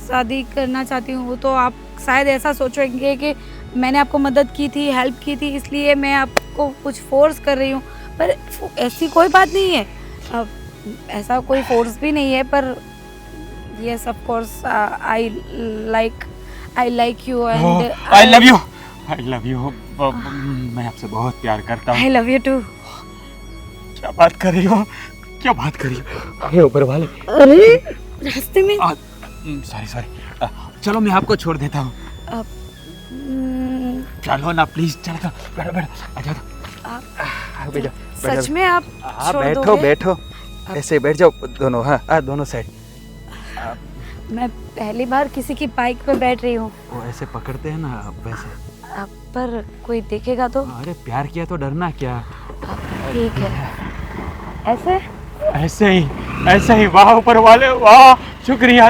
शादी करना चाहती हूँ, तो आप शायद ऐसा सोचेंगे कि मैंने आपको मदद की थी, हेल्प की थी, इसलिए मैं आपको कुछ फोर्स कर रही हूँ। पर ऐसी कोई बात नहीं है, ऐसा कोई फोर्स भी नहीं है। पर yes of course I like you and I love you. मैं आपसे बहुत प्यार करता हूँ। I love you too. क्या बात कर रही हो, क्या बात कर रही हो? अरे ऊपर वाले, अरे रास्ते में सॉरी, चलो मैं आपको छोड़ देता हूँ। चलो ना प्लीज, चलो बैठो आ जाओ, बैठो। सच में आप हाँ छोड़ बैठो दोगे? बैठो, ऐसे बैठ जाओ दोनों। हाँ दोनों साइड। मैं पहली बार किसी की बाइक पे बैठ रही हूँ। वो ऐसे पकड़ते हैं ना वैसे। पर कोई देखेगा तो? अरे प्यार किया तो डरना क्या। ठीक है, ऐसे ही वाह ऊपर वाले, वाह शुक्रिया।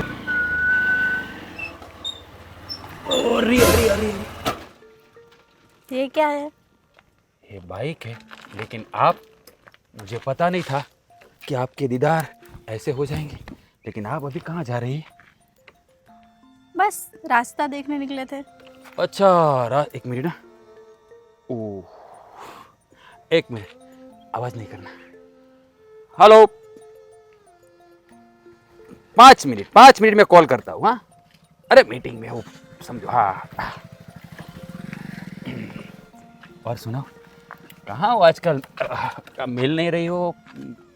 ये क्या है? ये बाइक है, लेकिन मुझे पता नहीं था कि आपके दीदार ऐसे हो जाएंगे। लेकिन आप अभी कहाँ जा रही है? बस रास्ता देखने निकले थे। अच्छा, एक मिनट ना। ओह, एक मिनट, आवाज नहीं करना। हेलो, 5 मिनट में कॉल करता हूँ। हाँ, अरे मीटिंग में हो, समझो। हाँ, और सुनो, कहाँ हो आजकल? मिल नहीं रही हो,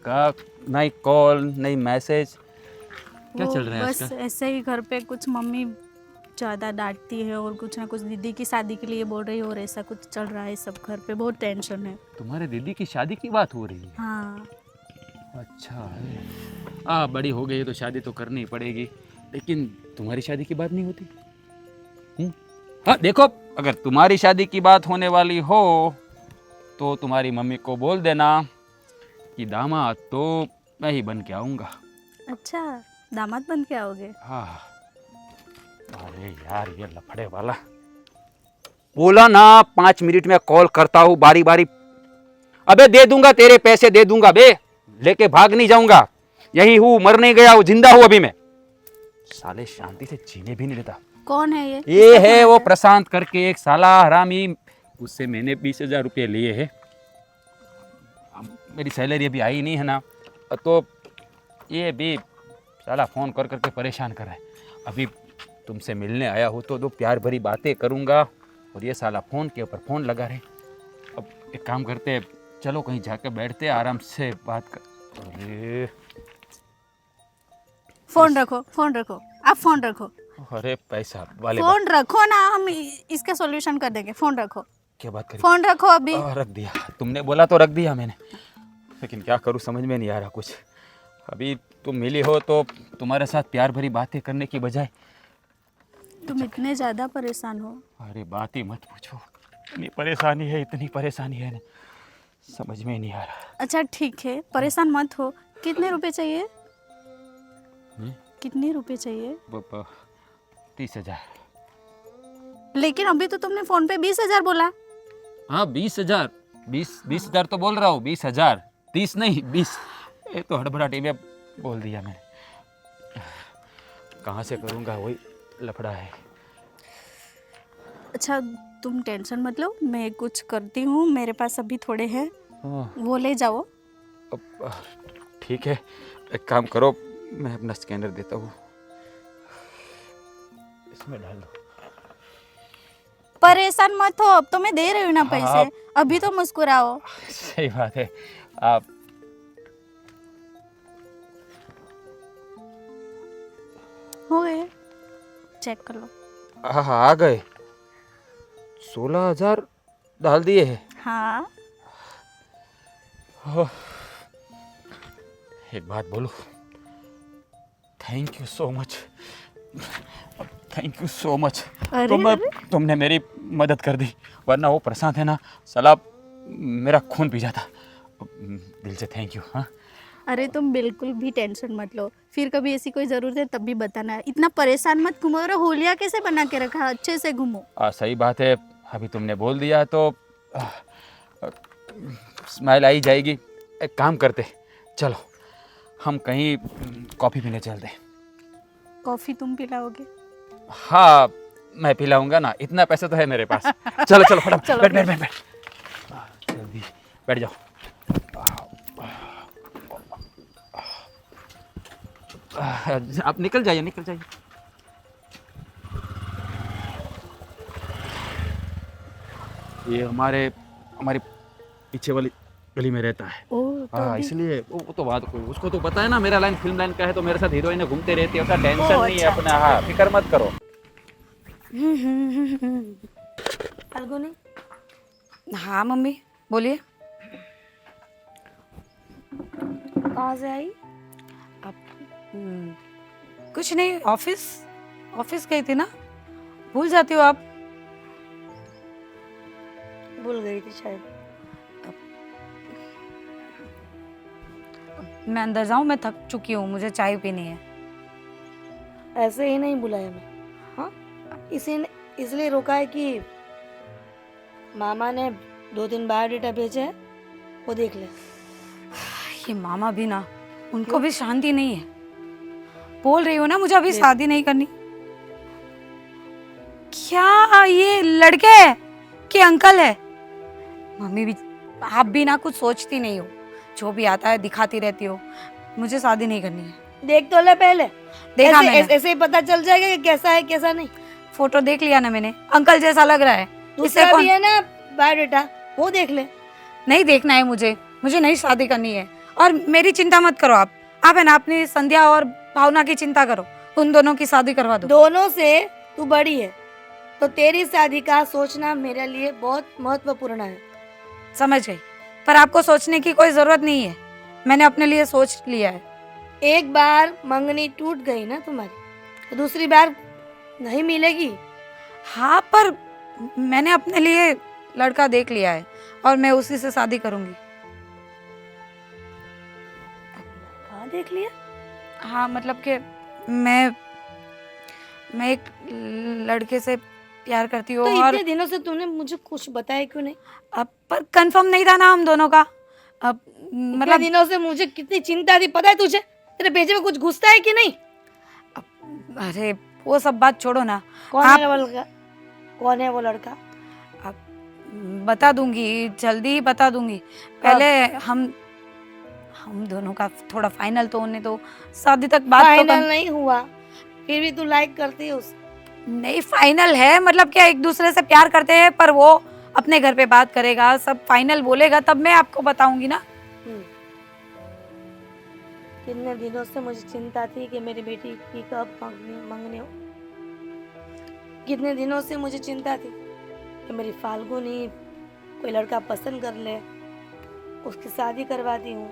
का नई कॉल नई मैसेज, क्या वो चल रहा है बस आजकल? ऐसे ही घर पे कुछ मम्मी ज़्यादा डांटती है और कुछ ना कुछ दीदी की शादी के लिए बोल रही है और ऐसा कुछ चल रहा है सब घर पे, बहुत टेंशन है। तुम्हारे दीदी की शादी की बात हो रही है? हाँ, अच्छा है। बड़ी हो गई है तो शादी तो करनी ही पड़ेगी, लेकिन तुम्हारी शादी की बात नहीं होती? हाँ देखो, अगर तुम्हारी शादी की बात होने वाली हो तो तुम्हारी मम्मी को बोल देना कि दामाद तो मैं ही बन के आऊँगा। अच्छा दामाद बन के आओगे? हाँ। अरे यार ये लफड़े वाला बोला ना 5 मिनट में कॉल करता हूँ बारी बारी। अबे दे दूंगा, तेरे पैसे दे दूंगा बे, लेके भाग नहीं जाऊंगा। यही हूँ, मर नहीं गया हूँ, जिंदा हूँ अभी मैं। साले शांति से जीने भी नहीं देता। कौन है ये? ये है वो प्रशांत करके एक साला हरामी, उससे मैंने 20,000 रुपये लिए हैं। मेरी सैलरी अभी आई नहीं है ना, तो ये भी साला फ़ोन कर करके परेशान कर रहा है। अभी तुमसे मिलने आया हूँ तो 2 प्यार भरी बातें करूँगा और ये साला फ़ोन के ऊपर फ़ोन लगा रहे। अब एक काम करते, चलो कहीं जाकर बैठते आराम से बात कर। अरे फोन रखो, आप फोन रखो। अरे पैसा वाले फोन रखो ना, हम इसका सॉल्यूशन कर देंगे। फोन रखो, क्या बात करी? फोन रखो अभी। रख दिया, तुमने बोला तो रख दिया मैंने, लेकिन क्या करूँ समझ में नहीं आ रहा कुछ। अभी तुम मिली हो तो तुम्हारे साथ प्यार भरी बातें करने की बजाय तुम इतने ज़्यादा परेशान हो? अरे बात ही मत पूछो, इतनी परेशानी है ना, समझ में ही नहीं आ रहा। अच्छा ठीक है, परेशान मत हो। कितने रुपए चाहिए? कितने रुपए चाहिए? 30,000। लेकिन अभी तो तुमने फोन पे 20,000 बोला। हाँ 20,000, 20,000 तो बोल रहा हूँ, 20,000, 30 नहीं 20। ये तो हड़बड़ाहट में बोल दिया मैंने। कहाँ से करूँगा, वही लफड़ा है। अच्छा तुम टेंशन मत लो, मैं कुछ करती हूँ, मेरे पास अभी थोड़े हैं, हाँ, वो ले जाओ। अब, ठीक है, एक काम करो, मैं अपना स्कैनर देता हूँ, इसमें डाल दो। परेशान मत हो, अब तो मैं दे रही हूँ ना हाँ, पैसे, अभी तो मुस्कुराओ। सही बात है। आप हो गए, चेक कर लो। हाँ आ गए, 16,000 डाल दिए हैं। हाँ ओह, एक बात बोलूं, thank you so much, thank you so much. तुमने मेरी मदद कर दी, वरना वो प्रशांत है ना, साला मेरा खून पी जाता। दिल से थैंक यू। हाँ अरे तुम बिल्कुल भी टेंशन मत लो, फिर कभी ऐसी कोई ज़रूरत है तब भी बताना। इतना परेशान मत घूमो। और होलिया कैसे बना के रखा, अच्छे से घूमो। सही बात है, अभी तुमने बोल दिया तो स्माइल आई जाएगी। एक काम करते, चलो हम कहीं कॉफ़ी पीने चलते। कॉफ़ी तुम पिलाओगे? हाँ मैं पिलाऊंगा ना, इतना पैसा तो है मेरे पास। चलो चलो फटाफट, चलो, बैठ बैठ बैठ बैठ, जल्दी बैठ जाओ। आप निकल जाइए, निकल जाइए। ये हमारी पीछे वाली गली में रहता है। ओह तो हाँ अभी- इसलिए वो तो बात कोई, उसको तो पता है ना मेरा लाइन फिल्म लाइन का है, तो मेरे साथ हीरोइन घूमते रहती है, उसका टेंशन ओह, नहीं है अच्छा, अपना। हाँ फिक्र मत करो। फाल्गुनी, हाँ मम्मी बोलिए। कहाँ से आई? कुछ नहीं, ऑफिस गई थी ना, भूल जाती हो आप। भूल गई थी शायद। मैं अंदर जाऊं, मैं थक चुकी हूँ, मुझे चाय पीनी है। ऐसे ही नहीं बुलाया मैं, हाँ इसलिए रोका है कि मामा ने 2-3 बायोडाटा भेजे हैं, वो देख ले। ये मामा भी ना, उनको भी शांति नहीं है। बोल रही हो ना मुझे अभी शादी नहीं करनी। क्या ये लड़के है कि अंकल है? मम्मी भी, आप भी ना कुछ सोचती नहीं हो, जो भी आता है दिखाती रहती हो। मुझे शादी नहीं करनी है। देख तो ले पहले, देखा मैंने। ऐसे ही पता चल जाएगा कि कैसा है कैसा नहीं। फोटो देख लिया ना मैंने, अंकल जैसा लग रहा है। इससे दूसरा कौन भी है ना बायोडाटा, वो देख ले। नहीं देखना है मुझे नहीं शादी करनी है। और मेरी चिंता मत करो आप है ना अपनी संध्या और भावना की चिंता करो, उन दोनों की शादी करवा दो। दोनों से तू बड़ी है, तो तेरी शादी का सोचना मेरे लिए बहुत महत्वपूर्ण है। समझ गई, पर आपको सोचने की कोई जरूरत नहीं है, मैंने अपने लिए सोच लिया है। एक बार मंगनी टूट गई ना तुम्हारी, तो दूसरी बार नहीं मिलेगी। हाँ पर मैंने अपने लिए लड़का देख लिया है और मैं उसी से शादी करूंगी। हाँ देख लिया। हाँ मतलब कि मैं एक लड़के से प्यार करती हूँ। तो और इतने दिनों से तूने मुझे कुछ बताया क्यों नहीं? अब पर कंफर्म नहीं था ना हम दोनों का। अब इतने मतलब दिनों से मुझे कितनी चिंता थी, पता है तुझे? तेरे भेजे में कुछ घुसता है कि नहीं? अरे वो सब बात छोड़ो ना, कौन आप- है वो लड़का? कौन है वो लड़का? बता दूंगी, जल्दी ही बता दूंगी। पहले हम दोनों का थोड़ा फाइनल तो होने दो, शादी तक बात तो फाइनल नहीं हुआ, फिर भी तू लाइक करती है उसे। नहीं फाइनल है, मतलब क्या एक दूसरे से प्यार करते हैं, पर वो अपने घर पे बात करेगा, सब फाइनल बोलेगा, तब मैं आपको बताऊंगी ना। कितने दिनों से मुझे चिंता थी कि मेरी बेटी की कब मंगनी हो। कितने दिनों से मुझे चिंता थी कि मेरी फाल्गुनी कोई लड़का पसंद कर ले, उसकी शादी करवाती हूँ।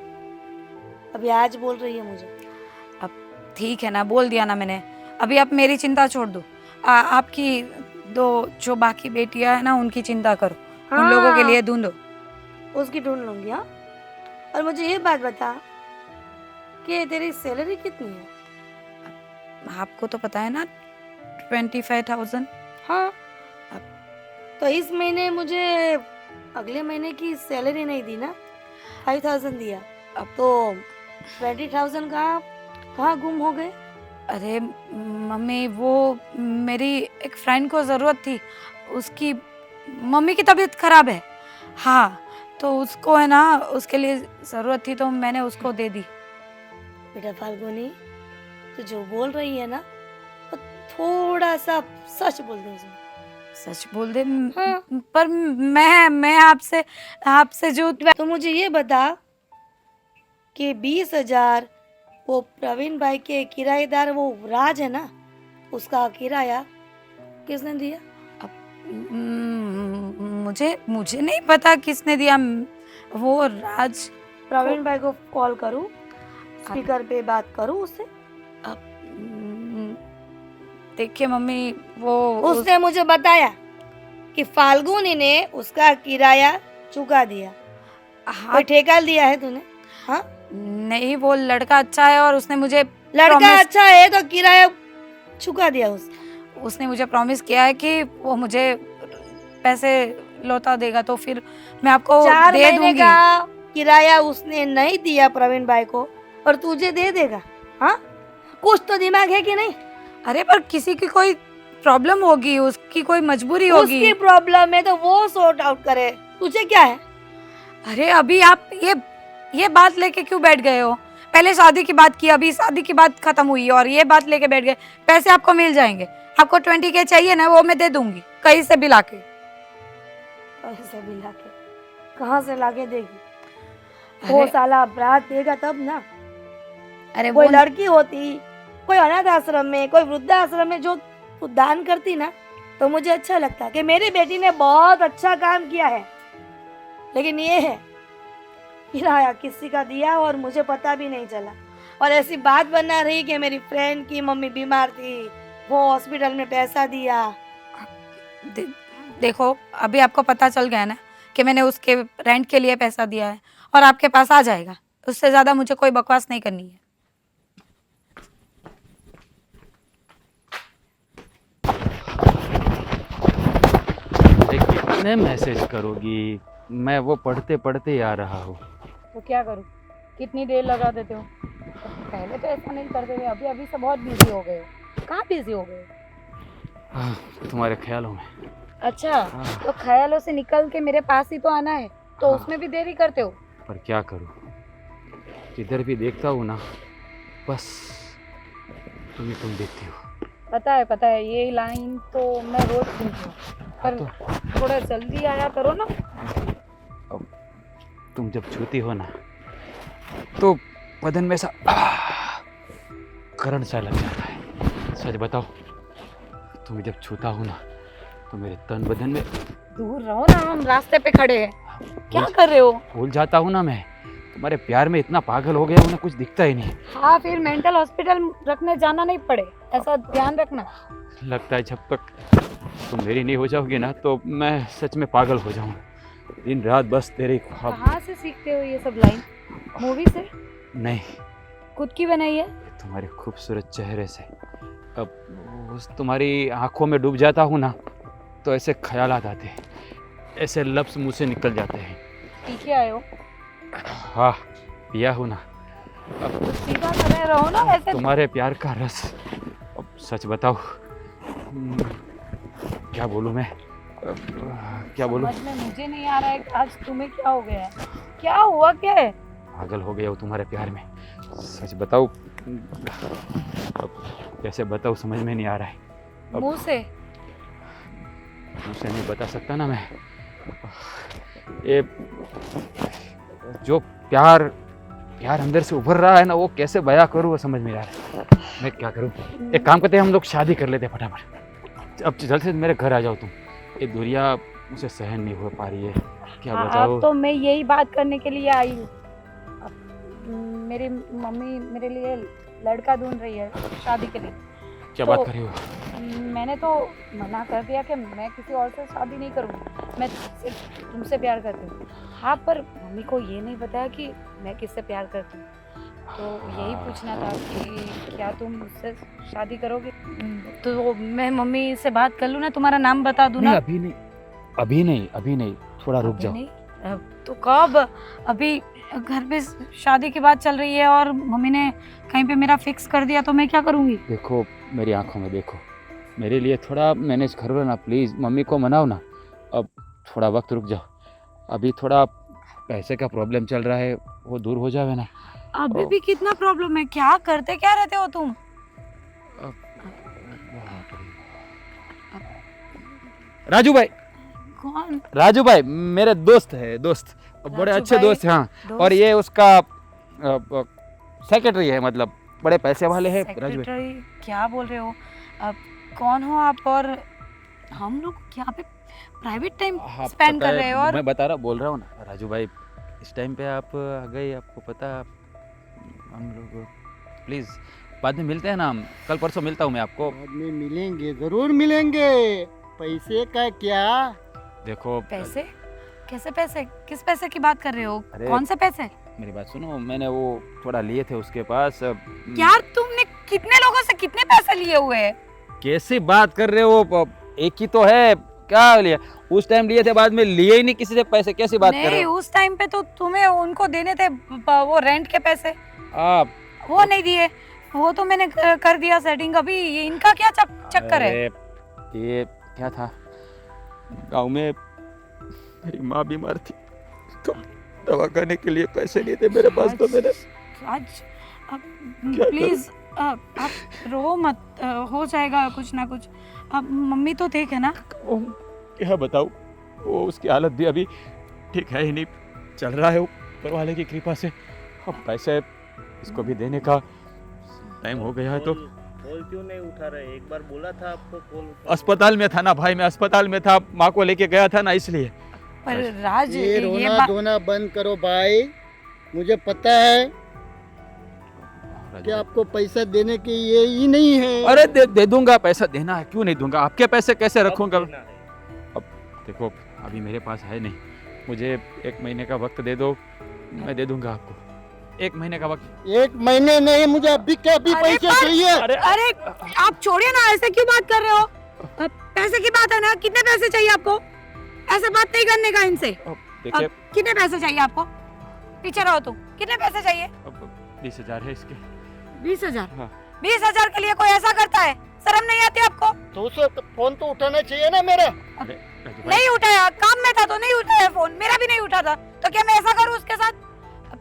अभी आज बोल रही है मुझे। अब ठीक है ना, बोल दिया ना मैंने, अभी आप मेरी चिंता छोड़ दो। आपकी दो जो बाकी बेटियां है ना, उनकी चिंता करो, उन लोगों के लिए ढूंढो। उसकी ढूंढ लूंगी। हाँ, और मुझे ये बात बता कि तेरी सैलरी कितनी है? आपको तो पता है ना 25,000। हाँ, तो इस महीने मुझे अगले महीने की सैलरी नहीं दी ना, 5,000 दिया। अब तो 20,000 कहाँ गुम हो गए? अरे मम्मी, वो मेरी एक फ्रेंड को ज़रूरत थी, उसकी मम्मी की तबीयत खराब है। हाँ, तो उसको है ना, उसके लिए ज़रूरत थी तो मैंने उसको दे दी। बेटा फाल्गुनी, तो जो बोल रही है ना, वो थोड़ा सा सच बोल दे उसमें। सच बोल दे। हाँ। पर मैं आपसे जो तो मुझे ये बता कि 20,000 वो प्रवीण भाई के किराएदार वो राज है ना, उसका किराया किसने दिया? मुझे नहीं पता किसने दिया। वो राज प्रवीण भाई को कॉल करूं, स्पीकर पे बात करूं उससे? देखिए मम्मी, वो उसने मुझे बताया कि फाल्गुनी ने उसका किराया चुका दिया। हाँ, कोई ठेका लिया है तूने? हाँ, नहीं, वो लड़का अच्छा है और उसने मुझे लड़का promise- अच्छा है तो किराया चुका दिया उसने मुझे प्रॉमिस किया है कि वो मुझे पैसे लौटा देगा, तो फिर मैं आपको 4 दे महीने दूंगी। का किराया उसने नहीं दिया प्रवीण भाई को और तुझे दे देगा? हाँ, कुछ तो दिमाग है कि नहीं? अरे पर किसी की कोई प्रॉब्लम होगी, उसकी कोई मजबूरी होगी। उसकी प्रॉब्लम है तो वो सॉर्ट आउट करे, तुझे क्या है? अरे अभी आप ये बात लेके क्यों बैठ गए हो? पहले शादी की बात की, अभी शादी की बात खत्म हुई और ये बात लेके बैठ गए। पैसे आपको मिल जाएंगे, आपको 20K चाहिए ना, वो मैं दे दूंगी कहीं से भी लाके। पैसे भी लाके कहाँ से लाके देगी? वो साला अपराध देगा तब ना। अरे कोई वो लड़की होती, कोई अनाथ आश्रम में, कोई वृद्धाश्रम में जो तू दान करती ना, तो मुझे अच्छा लगता कि मेरी बेटी ने बहुत अच्छा काम किया है। लेकिन ये है, किराया किसी का दिया और मुझे पता भी नहीं चला। और ऐसी बात बना रही कि मेरी फ्रेंड की मम्मी बीमार थी, वो हॉस्पिटल में पैसा दिया। देखो, अभी आपको पता चल गया ना कि मैंने उसके रेंट के लिए पैसा दिया है और आपके पास आ जाएगा। उससे ज्यादा मुझे कोई बकवास नहीं करनी है। कितने मैसेज करोगी? मैं वो पढ़ते पढ़ते ही आ रहा हूँ। तो क्या करूँ? कितनी देर लगा देते हो? पहले तो ऐसा नहीं करते थे, अभी से बहुत बिजी हो गए हो। कहाँ बिजी हो गए? तुम्हारे ख्यालों में। अच्छा, तो ख्यालों से निकल के मेरे पास ही तो आना है, तो हाँ। उसमें भी देरी करते हो। पर क्या करूँ, जिधर भी देखता हूँ ना, बस तुम देखती हो। पता है, ये लाइन तो मैं रोज सुनती हूँ, पर थोड़ा जल्दी आया करो ना। अब तुम जब छूती हो ना, तो बदन में सा करंट सा लग जाता है। सच बताओ, तुम्हें जब छूता हूँ ना, तो मेरे तन बदन में दूर रहो ना, हम रास्ते पे खड़े हैं। क्या कर रहे हो? भूल जाता हूँ ना मैं। तुम्हारे प्यार में इतना पागल हो गया हूँ ना, कुछ दिखता ही नहीं। हाँ, फिर मेंटल हॉस्पिटल रखने जाना नहीं पड़े, ऐसा ध्यान रखना। लगता है जब तक तुम मेरी नहीं हो जाओगी ना, तो मैं सच में पागल हो जाऊँगा। दिन रात बस तेरे ही ख्वाब। कहाँ से सीखते हो ये सब लाइन? मूवी से? नहीं, खुद की बनाई है? तुम्हारे खूबसूरत चेहरे से। अब उस तुम्हारी आंखों में डूब जाता हूँ ना, तो ऐसे ख्यालात आते हैं, ऐसे लफ्ज़ मुंह से निकल जाते हैं। पी के आए हो? हाँ, पिया हूँ ना। अब तो सीधा खड़े रहो ना ऐसे। तुम्हारे प्यार का रस। अब सच बताओ, क्या बोलूँ मैं? क्या बोलूँ? समझ में मुझे नहीं आ रहा है कि आज तुम्हें क्या हो गया है। क्या हुआ? क्या है? पागल हो गया हूँ तुम्हारे प्यार में। सच बताओ, अब कैसे बताऊँ, समझ में नहीं आ रहा है। अब मुंह से? मुझसे नहीं बता सकता ना मैं। ये जो प्यार अंदर से उभर रहा है ना, वो कैसे बयां करूँ, वो समझ में नहीं आ रहा है। मैं क्या करूँ? एक काम करते हैं, हम लोग शादी कर लेते हैं फटाफट। अब जल्द से मेरे घर आ जाओ तुम। ये दुनिया मुझे सहन नहीं हो पा रही है। क्या बताओ? अब तो मैं यही बात करने के लिए आई हूँ। मेरी मम्मी मेरे लिए लड़का ढूंढ रही है शादी के लिए। क्या तो बात कर रही हो? मैंने तो मना कर दिया कि मैं किसी और से शादी नहीं करूँगी, मैं सिर्फ तुमसे प्यार करती हूँ। हाँ, पर मम्मी को ये नहीं बताया कि मैं किससे प्यार करती हूँ। तो यही पूछना था कि क्या तुम मुझसे शादी करोगे? तो मैं मम्मी से बात कर लूँ ना, तुम्हारा नाम बता दूँ ना? अभी नहीं, थोड़ा रुक अभी जाओ। नहीं? तो कब? अभी घर पे शादी की बात चल रही है और मम्मी ने कहीं पे मेरा फिक्स कर दिया तो मैं क्या करूँगी? देखो मेरी आंखों में देखो, मेरे लिए थोड़ा मैनेज कर लो ना प्लीज़, मम्मी को मनाओ ना। अब थोड़ा वक्त रुक जाओ, अभी थोड़ा पैसे का प्रॉब्लम चल रहा है, वो दूर हो जावे ना। अभी भी कितना प्रॉब्लम है? क्या करते क्या रहते हो तुम? राजू भाई, कौन? राजू भाई मेरे दोस्त है, दोस्त बड़े राजू अच्छे भाई, दोस्त हैं। हाँ, दोस्त? और ये उसका सेक्रेटरी है, मतलब बड़े पैसे वाले हैं राजू भाई। सेक्रेटरी? क्या बोल रहे हो? अब कौन हो आप? और हम लोग यहाँ पे प्राइवेट टाइम हाँ, स्पेंड पता कर है, रहे हो और मैं बोल रहा हूँ ना राजू भाई, इस टाइम पे आप आ गए, आपको पता, हम लोग प्लीज़ बाद में मिलते हैं ना, हम कल परसों मिलता हूँ मैं आपको। बाद में मिलेंगे, जरूर मिलेंगे। पैसे का क्या? देखो पैसे? कैसे पैसे? किस पैसे की बात कर रहे हो? अरे, कौन से पैसे? मेरी बात सुनो, मैंने वो थोड़ा लिए थे उसके पास। यार तुमने कितने लोगों से कितने पैसे लिए हुए हैं? कैसी बात कर रहे हो, एक ही तो है, क्या लिया? उस टाइम लिए थे, बाद में लिए ही नहीं किसी से पैसे, कैसी बात कर रहे नहीं, हो उस टाइम पे तो तुम्हें उनको देने थे वो रेंट के पैसे, आप? वो नहीं दिए। वो तो मैंने कर दिया सेटिंग। अभी ये इनका क्या चक्कर है? अरे, ये क्या था, गांव में मेरी माँ बीमार थी, तो दवा करने के लिए पैसे नहीं थे मेरे पास, तो मैंने आज प्लीज आप रो मत, हो जाएगा कुछ ना कुछ। अब मम्मी तो ठीक है ना? क्या बताऊँ, वो उसकी हालत भी अभी ठीक है ही नहीं, चल रहा है ऊपर वाले की कृपा से। अब पैसे इसको भी देने का टाइम हो गया है, तो कॉल क्यों नहीं उठा रहे? एक बार बोला था आपको कॉल। अस्पताल में था ना भाई, मैं अस्पताल में था, माँ को लेके गया था ना, इसलिए। पर राज ये ये रोना बात धोना बंद करो भाई। मुझे पता है कि आपको पैसा देने के ये ही नहीं है। अरे दे दूंगा, पैसा देना है, क्यों नहीं दूंगा? आपके पैसे कैसे रखूंगा? अब देखो अभी मेरे पास है नहीं, मुझे 1 महीने का वक्त दे दो, मैं दे दूंगा आपको 1 महीने का वक्त। 1 महीने नहीं, मुझे अभी के अभी अरे पैसे पर- चाहिए। अरे आप छोड़िए ना, ऐसे क्यों बात कर रहे हो? अब पैसे की बात है ना, कितने पैसे चाहिए आपको? ऐसे बात नहीं करने का इनसे। देखिए, अब कितने पैसे चाहिए आपको? पीछे रहो तुम। कितने पैसे चाहिए? अब 20,000 है इसके। 20,000? हाँ। 20,000 के लिए कोई ऐसा करता है? शर्म नहीं आती आपको? तो उसे फोन तो उठाना चाहिए ना मेरा। अरे राजू भाई, नहीं उठाया, काम में था तो नहीं उठाया फोन, मेरा भी नहीं उठा था, तो क्या मैं ऐसा करूं उसके साथ?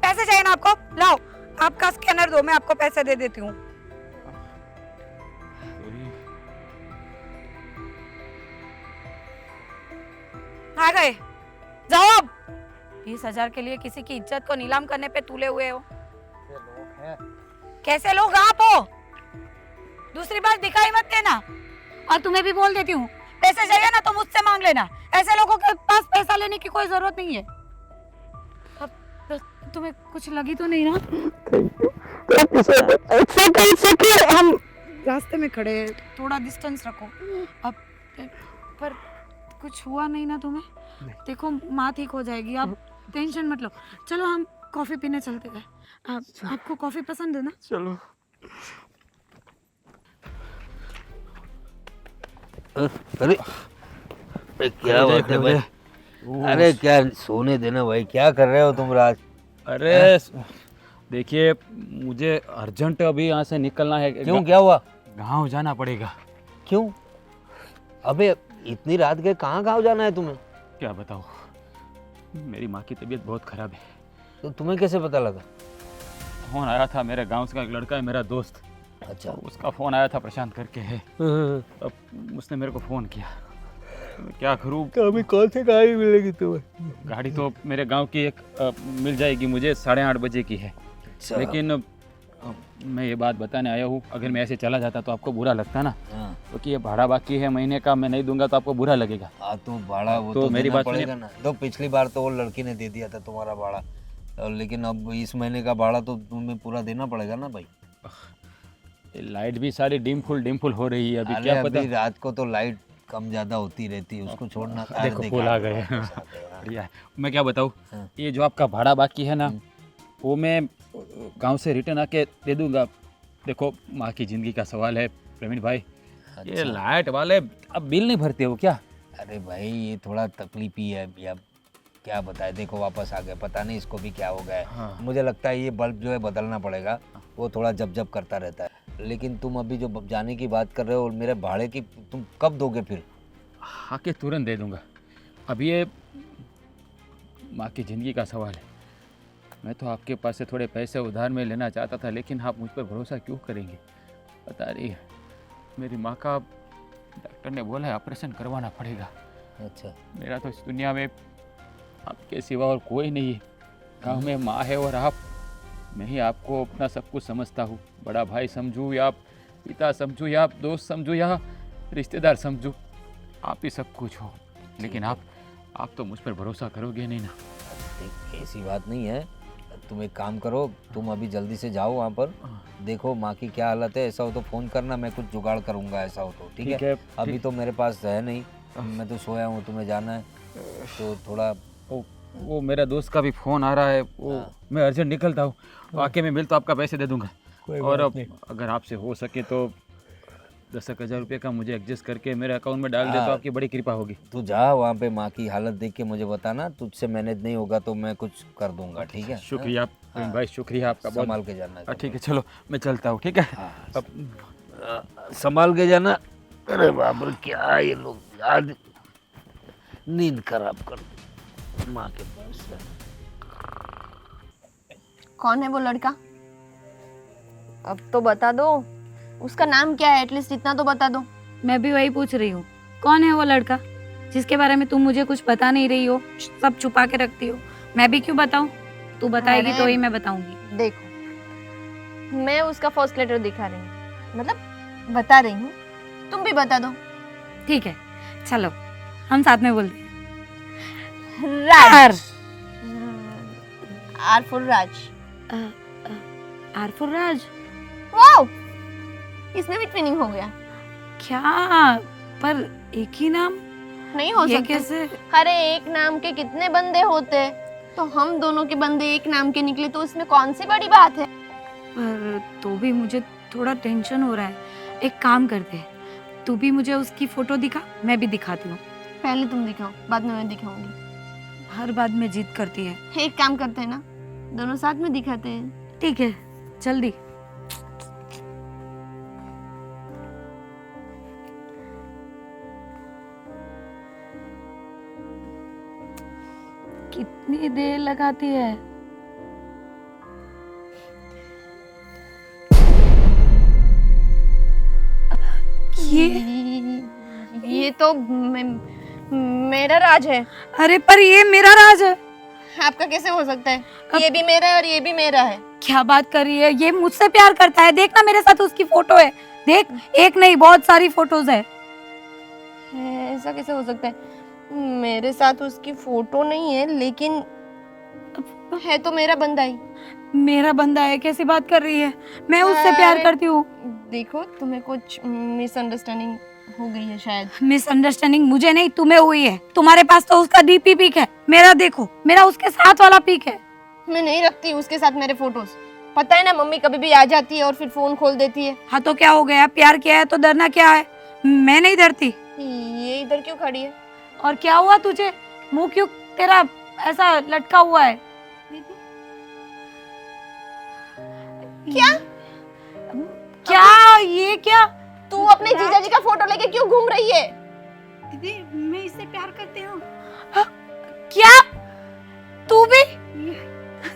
पैसे चाहिए ना आपको? लाओ आपका स्कैनर दो, मैं आपको पैसे दे देती हूँ। आ गए, जाओ अब। 20,000 के लिए किसी की इज्जत को नीलाम करने पे तुले हुए हो। कैसे लोग आप हो? दूसरी बार दिखाई मत देना। और तुम्हें भी बोल देती हूँ, पैसे चाहिए ना तो मुझसे मांग लेना, ऐसे लोगों के पास पैसा लेने की कोई जरूरत नहीं है। अब तुम्हें कुछ लगी तो नहीं ना? हम रास्ते में खड़े हैं, थोड़ा डिस्टेंस रखो। अब पर कुछ हुआ नहीं ना तुम्हें? देखो माँ ठीक हो जाएगी, आप टेंशन मत लो। चलो हम कॉफी पीने चलते हैं। आपको कॉफी पसंद है ना? चलो। अरे अरे क्या बात है भाई? अरे क्या सोने देना भाई, क्या कर रहे हो तुम राज? अरे देखिए, मुझे अर्जेंट अभी यहाँ से निकलना है। क्यों, क्या हुआ? गांव जाना पड़ेगा। क्यों? अबे इतनी रात के कहाँ गाँव जाना है तुम्हें? क्या बताऊँ, मेरी माँ की तबीयत बहुत खराब है। तो तुम्हें कैसे पता लगा? फोन आया था, मेरे गांव का एक लड़का है मेरा दोस्त, अच्छा। उसका फोन आया था, प्रशांत करके है। अब उसने मेरे को फोन किया, मैं क्या करूँ? तो अभी कौन सी गाड़ी मिलेगी तुम्हें? गाड़ी तो मेरे गांव की एक मिल जाएगी मुझे, 8:30 बजे की है। लेकिन मैं ये बात बताने आया हूँ, अगर मैं ऐसे चला जाता तो आपको बुरा लगता ना, हाँ। क्योंकि ये भाड़ा बाकी है महीने का, मैं नहीं दूंगा तो आपको बुरा लगेगा। तो भाड़ा वो तो तो मेरी देना बात पड़ेगा ना। तो पिछली बार तो वो लड़की ने दे दिया था तुम्हारा भाड़ा, लेकिन अब इस महीने का भाड़ा तो तुम्हें पूरा देना पड़ेगा ना भाई। लाइट भी सारी डिम फुल हो रही है, अभी अरे क्या पता। अभी रात को तो लाइट कम ज्यादा होती रहती है, उसको छोड़ना। देखो फूल आ गए। बढ़िया है। मैं क्या बताऊँ, हाँ। ये जो आपका भाड़ा बाकी है ना, वो मैं गांव से रिटर्न आके दे दूंगा। देखो माँ की ज़िंदगी का सवाल है प्रवीण भाई। ये अच्छा। लाइट वाले अब बिल नहीं भरते हो क्या? अरे भाई ये थोड़ा तकलीफ ही है अभी, अब क्या बताए, देखो वापस आ गए, पता नहीं इसको भी क्या हो गया है। हाँ। मुझे लगता है ये बल्ब जो है बदलना पड़ेगा, वो थोड़ा जब जब करता रहता है। लेकिन तुम अभी जो जाने की बात कर रहे हो और मेरे भाड़े की तुम कब दोगे फिर? आके तुरंत दे दूंगा। अब ये माँ की ज़िंदगी का सवाल है। मैं तो आपके पास से थोड़े पैसे उधार में लेना चाहता था, लेकिन आप मुझ पर भरोसा क्यों करेंगे? बता रही है मेरी माँ का डॉक्टर ने बोला है ऑपरेशन करवाना पड़ेगा। अच्छा। मेरा तो इस दुनिया में आपके सिवा और कोई नहीं है। गाँव में माँ है और आप। मैं ही आपको अपना सब कुछ समझता हूँ। बड़ा भाई समझूँ या पिता समझूँ या दोस्त समझूँ या रिश्तेदार समझूँ, आप ही सब कुछ हो। लेकिन आप तो मुझ पर भरोसा करोगे नहीं ना? देख ऐसी बात नहीं है, तुम एक काम करो, तुम अभी जल्दी से जाओ वहाँ पर, देखो माँ की क्या हालत है, ऐसा हो तो फ़ोन करना, मैं कुछ जुगाड़ करूँगा ऐसा हो तो। ठीक है? अभी तो मेरे पास है नहीं, मैं तो सोया हूँ, तुम्हें जाना है तो थोड़ा। वो मेरा दोस्त का भी फ़ोन आ रहा है, वो मैं अर्जेंट निकलता हूँ। वाकई में मिल तो आपका पैसे दे दूंगा। और अगर आपसे हो सके तो 10,000 रुपये का मुझे एडजस्ट करके मेरे अकाउंट में डाल दे तो आपकी बड़ी कृपा होगी। तू जा वहाँ पे, माँ की हालत देख के मुझे बताना, तुझसे मैनेज नहीं होगा तो मैं कुछ कर दूंगा। ठीक है? शुक्रिया प्रवीण भाई, शुक्रिया आपका बहुत। संभाल के जाना। ठीक है, चलो मैं चलता हूँ। ठीक है? संभाल के जाना। अरे बाप रे, क्या ये लोग याद नींद खराब कर माँ के पास से। कौन है वो लड़का? अब तो बता दो, उसका नाम क्या है, एटलीस्ट इतना तो बता दो। मैं भी वही पूछ रही हूँ, कौन है वो लड़का जिसके बारे में तुम मुझे कुछ बता नहीं रही हो, सब छुपा के रखती हो? मैं भी क्यों बताऊँ? तू बताएगी तो ही मैं बताऊंगी। देखो, मैं उसका फर्स्ट लेटर दिखा रही हूँ, मतलब बता रही हूँ, तुम भी बता दो। ठीक है, चलो हम साथ में बोलते हैं। Raj. R for Raj. R for Raj. Wow, इसमें भी ट्विनिंग हो गया। क्या? पर एक ही नाम नहीं हो ये सकता। कैसे? अरे एक नाम के कितने बंदे होते, तो हम दोनों के बंदे एक नाम के निकले तो इसमें कौन सी बड़ी बात है? पर तो भी मुझे थोड़ा टेंशन हो रहा है। एक काम करते हैं, तू भी मुझे उसकी फोटो दिखा, मैं भी दिखाती हूँ। पहले तुम दिखाओ, बाद में मैं दिखाऊंगी। हर बात में जिद करती है। एक काम करते हैं ना, दोनों साथ में दिखाते हैं। ठीक है, जल्दी। कितनी देर लगाती है? ये तो मेरा राज है। अरे पर ये मेरा राज है। आपका कैसे हो सकता है? ये भी मेरा है और ये भी मेरा है। क्या बात कर रही है? ये मुझसे प्यार करता है, देखना मेरे साथ उसकी फोटो है, देख, एक नहीं बहुत सारी फोटोज है। ऐसा कैसे हो सकता है? मेरे साथ उसकी फोटो नहीं है, लेकिन है तो मेरा बंदा ही। मेरा बंदा है? कैसी बात कर रही है? मैं उससे प्यार करती हूँ। देखो, तुम्हें कुछ मिसअंडरस्टैंडिंग हो गई है शायद। मिसअंडरस्टैंडिंग मुझे नहीं, तुम्हें हुई है। तुम्हारे पास तो उसका डीपी पिक है, मेरा देखो, मेरा उसके साथ वाला पिक है। मैं नहीं रखती उसके साथ मेरे फोटोज, पता है ना, मम्मी कभी भी आ जाती है और फिर फोन खोल देती है। हाँ तो क्या हो गया? प्यार किया है तो डरना क्या है? मैं नहीं डरती। ये इधर क्यों खड़ी है? और क्या हुआ तुझे? मुंह क्यों तेरा ऐसा लटका हुआ है? क्या क्या? ये क्या? तू अपने जीजा जी का फोटो लेके क्यों घूम रही है? दीदी मैं इससे प्यार करती हूँ। क्या? तू भी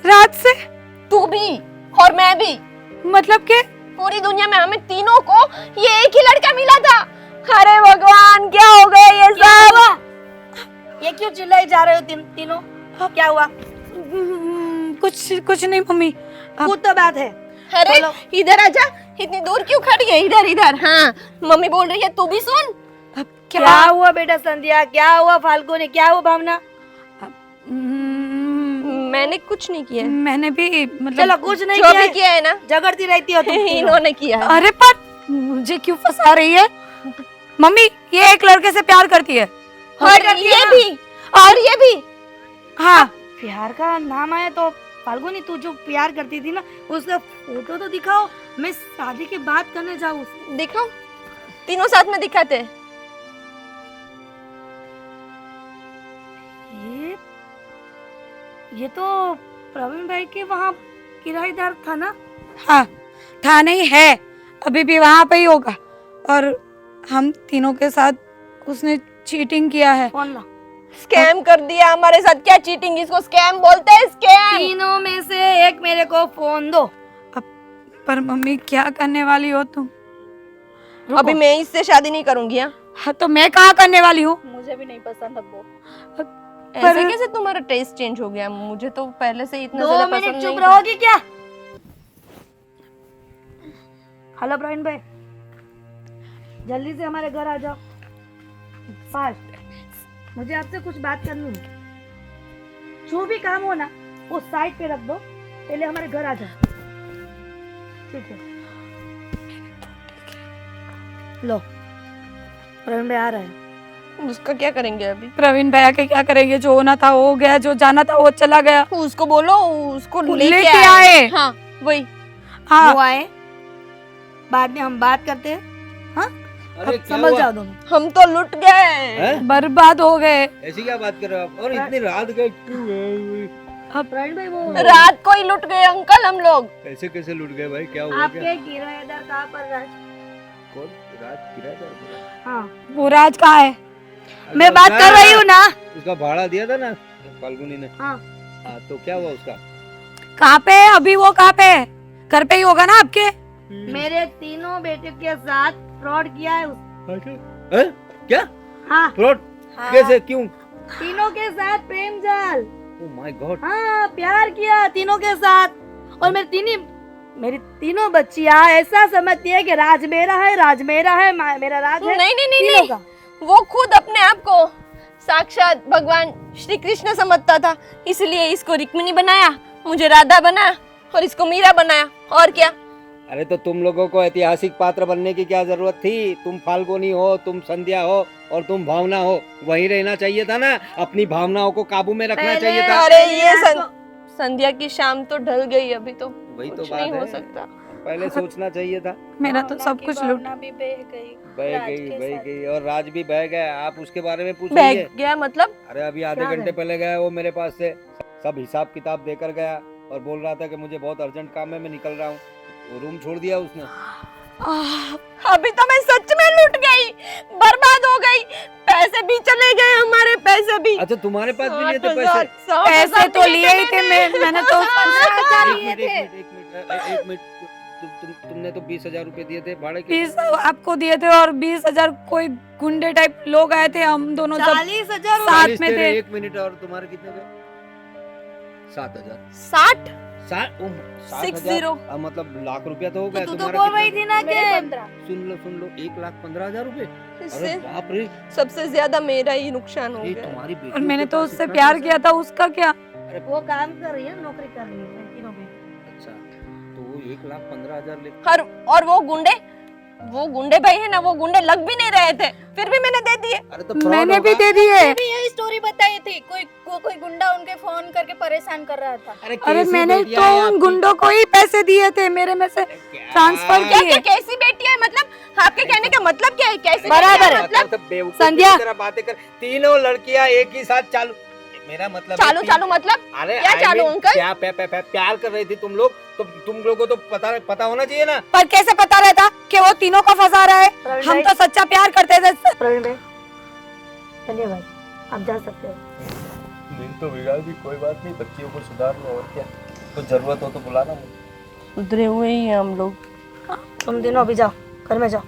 रात से? तू भी और मैं भी, मतलब के? पूरी दुनिया में हमें तीनों को ये एक ही लड़का मिला था। अरे भगवान, क्या हो गया ये सब? ये क्यों चिल्लाई जा रहे हो तीनों? क्या हुआ? कुछ नहीं मम्मी। कुछ तो बात है। अरे इधर आजा, इतनी दूर क्यों खड़ी है? इधर इधर। हाँ, मम्मी बोल रही है, तू भी सुन। क्या हुआ बेटा संध्या? क्या हुआ फाल्गुनी? क्या हुआ भावना? मैंने कुछ नहीं किया। मैंने भी मतलब चलो कुछ नहीं जो किया भी किया है ना, झगड़ती रहती हो तुम तीनों। इन्होंने किया है। अरे पर मुझे क्यों फंसा रही है? मम्मी ये एक लड़के से प्यार करती है। और ये भी, और ये भी। हाँ, प्यार का नाम आया तो फाल्गुनी तू जो प्यार करती थी ना उसका फोटो तो दिखाओ, मैं शादी की बात करने जाऊँ। दिखाओ, तीनों साथ में दिखाते हैं। ये तो प्रवीण भाई के वहाँ किराएदार था ना? हाँ, था नहीं है, अभी भी वहाँ पे ही होगा। और हम तीनों के साथ उसने चीटिंग किया है। कौन ला? स्कैम कर दिया हमारे साथ। क्या चीटिंग, इसको स्कैम बोलते हैं, स्कैम। तीनों में से एक मेरे को फोन दो। पर मम्मी क्या करने वाली हो तुम? अभी मैं इससे शादी नहीं करूंगी। हाँ तो मैं कहाँ करने वाली हूँ? मुझे भी नहीं पसंद अब वो। ऐसे कैसे तुम्हारा टेस्ट चेंज हो गया? मुझे तो पहले से इतना 2 ज्यादा मिनट पसंद चुप नहीं था। रहोगी क्या? हेलो प्रवीण भाई, जल्दी से हमारे घर आ जाओ, फास्ट। मुझे आपसे कुछ बात करनी है। जो भी काम हो ना वो साइड पे रख दो, पहले हमारे घर आ जाओ। ठीक है, लो प्रवीण भाई आ रहे हैं। उसका क्या करेंगे अभी? प्रवीण भैया के क्या करेंगे? जो होना था वो हो गया, जो जाना था वो चला गया। उसको बोलो, उसको लेके लेके आए। हाँ वही। हाँ वो आए, बाद में हम बात करते हैं। हाँ अरे अब समझ जाओ दोनों। हम तो लुट गए। हैं? बर्बाद हो गए। ऐसी क्या बात कर रहे हो आप? और इतनी रात गए क्यों गए? अब प्रवीण भाई वो रात को ही लुट गए अंकल हम लोग। ऐसे कैसे लूट गए भाई? क्या हुआ? क्या आपके किराएदार कहाँ पर राज? कौन? रात किराएदार? हाँ वो राज कहाँ है? मैं बात कर रही हूँ ना। उसका भाड़ा दिया था ना फाल्गुनी ने। हाँ हाँ तो क्या हुआ उसका? कहाँ पे है अभी? वो कहाँ पे है? घर पे ही होगा ना आपके? मेरे तीनों बेटे के साथ फ्रॉड किया है हैं? क्या हाँ फ्रॉड? कैसे? क्यों? तीनों के साथ प्रेम जाल। Oh my God. हाँ प्यार किया तीनों के साथ। और मेरी तीनों बच्चियां ऐसा समझती है कि राज मेरा है, राज मेरा है, मेरा राज है। नहीं नहीं नहीं तीनों नहीं, का। वो खुद अपने आप को साक्षात भगवान श्री कृष्ण समझता था, इसलिए इसको रुक्मिणी बनाया, मुझे राधा बनाया और इसको मीरा बनाया। और क्या? अरे तो तुम लोगों को ऐतिहासिक पात्र बनने की क्या जरूरत थी? तुम फाल्गुनी हो, तुम संध्या हो और तुम भावना हो, वहीं रहना चाहिए था ना। अपनी भावनाओं को काबू में रखना पहले चाहिए था। अरे ये संध्या की शाम तो ढल गई, अभी तो वही तो कुछ बात नहीं हो है। सकता। पहले सोचना चाहिए था। मेरा तो सब कुछ लूट। भावना भी बह गई। बह राज गई के बह साथ। गई और राज भी बह गया। आप उसके बारे में पूछ बह रही है? गया मतलब? अरे अभी आधे क्या घंटे है? पहले गया वो मेरे पास से, सब हिसाब किताब देकर गया और बोल रहा था कि मुझे बहुत अर्जेंट काम है, मैं निकल रहा हूँ। वो रूम छोड़ दिया उसने। अभी तो मैं सच में लूट गई, बर्बाद हो गई, पैसे भी चले गए, हमारे पैसे भी। अच्छा तुम्हारे पास भी लिए थे 60,000, पैसे? 100,000 पैसे तो लिए ही थे। मैंने तो एक मिनट, तुमने तो 20,000 रुपए दिए थे भाड़े के। 20 आपको दिए थे और 20,000 कोई गुंडे टाइप लोग आए थे, हम दोनों सब 40,000 साथ 40 में तेरे, थे। 1 मिनट। और तुम्हारे कितने गए? 7,000। 60 60,000 मतलब लाख रुपया तो हो गया। तू तो तुम्हारा बोल कितना रही थी गया? ना मेरे कि 15। सुन लो 1,15,000 रुपए। अरे इससे बाप रे। सबसे ज्यादा मेरा ही नुकसान हो ये गया। तुम्हारी बेटी और मैंने के तो पास उससे इतना प्यार पैसा? किया था, उसका क्या? वो काम कर रही है, नौकरी कर रही है तीनों बेटी। अच्छा तो वो 1,15,000 ले। और वो गुंडे भाई है ना, वो गुंडे लग भी नहीं रहे थे, फिर भी मैंने दे दिए। अरे तो fraud मैंने भी होगा। दे दिए। भी यही स्टोरी बताई थी। कोई गुंडा उनके फोन करके परेशान कर रहा था। अरे कैसी मैंने बेटियां तो हैं उन आपकी? गुंडों को ही पैसे दिए थे, मेरे में से ट्रांसफर क्या किए। क्या कैसी बेटी है? मतलब आपके कहने का मतलब क्या है? कैसी बराबर बेटी है है। मतलब? तो बेवकूफ संध्या। की तरह बातें कर। तीनों लड़कियां एक ही साथ चालू। मेरा मतलब है चालू कि- चालू मतलब अरे क्या I चालू, mean, अंकल? क्या प्यार कर रही थी तुम लोग, तो तुम लोगों को तो पता होना चाहिए ना। पर कैसे पता रहता कि वो तीनों को फंसा रहा है? प्रवीण हम भाई। तो सच्चा प्यार करते थे। प्रवीण भाई चलिए भाई, आप जा सकते हो। दिन तो बिगाड़ दी, कोई बात नहीं, बच्चियों को सुधार लो और क्या। कुछ जरूरत हो तो बुलाना मुझे। सुधरे हुए ही हैं हम लोग। तुम तीनों अभी जाओ, घर में जाओ।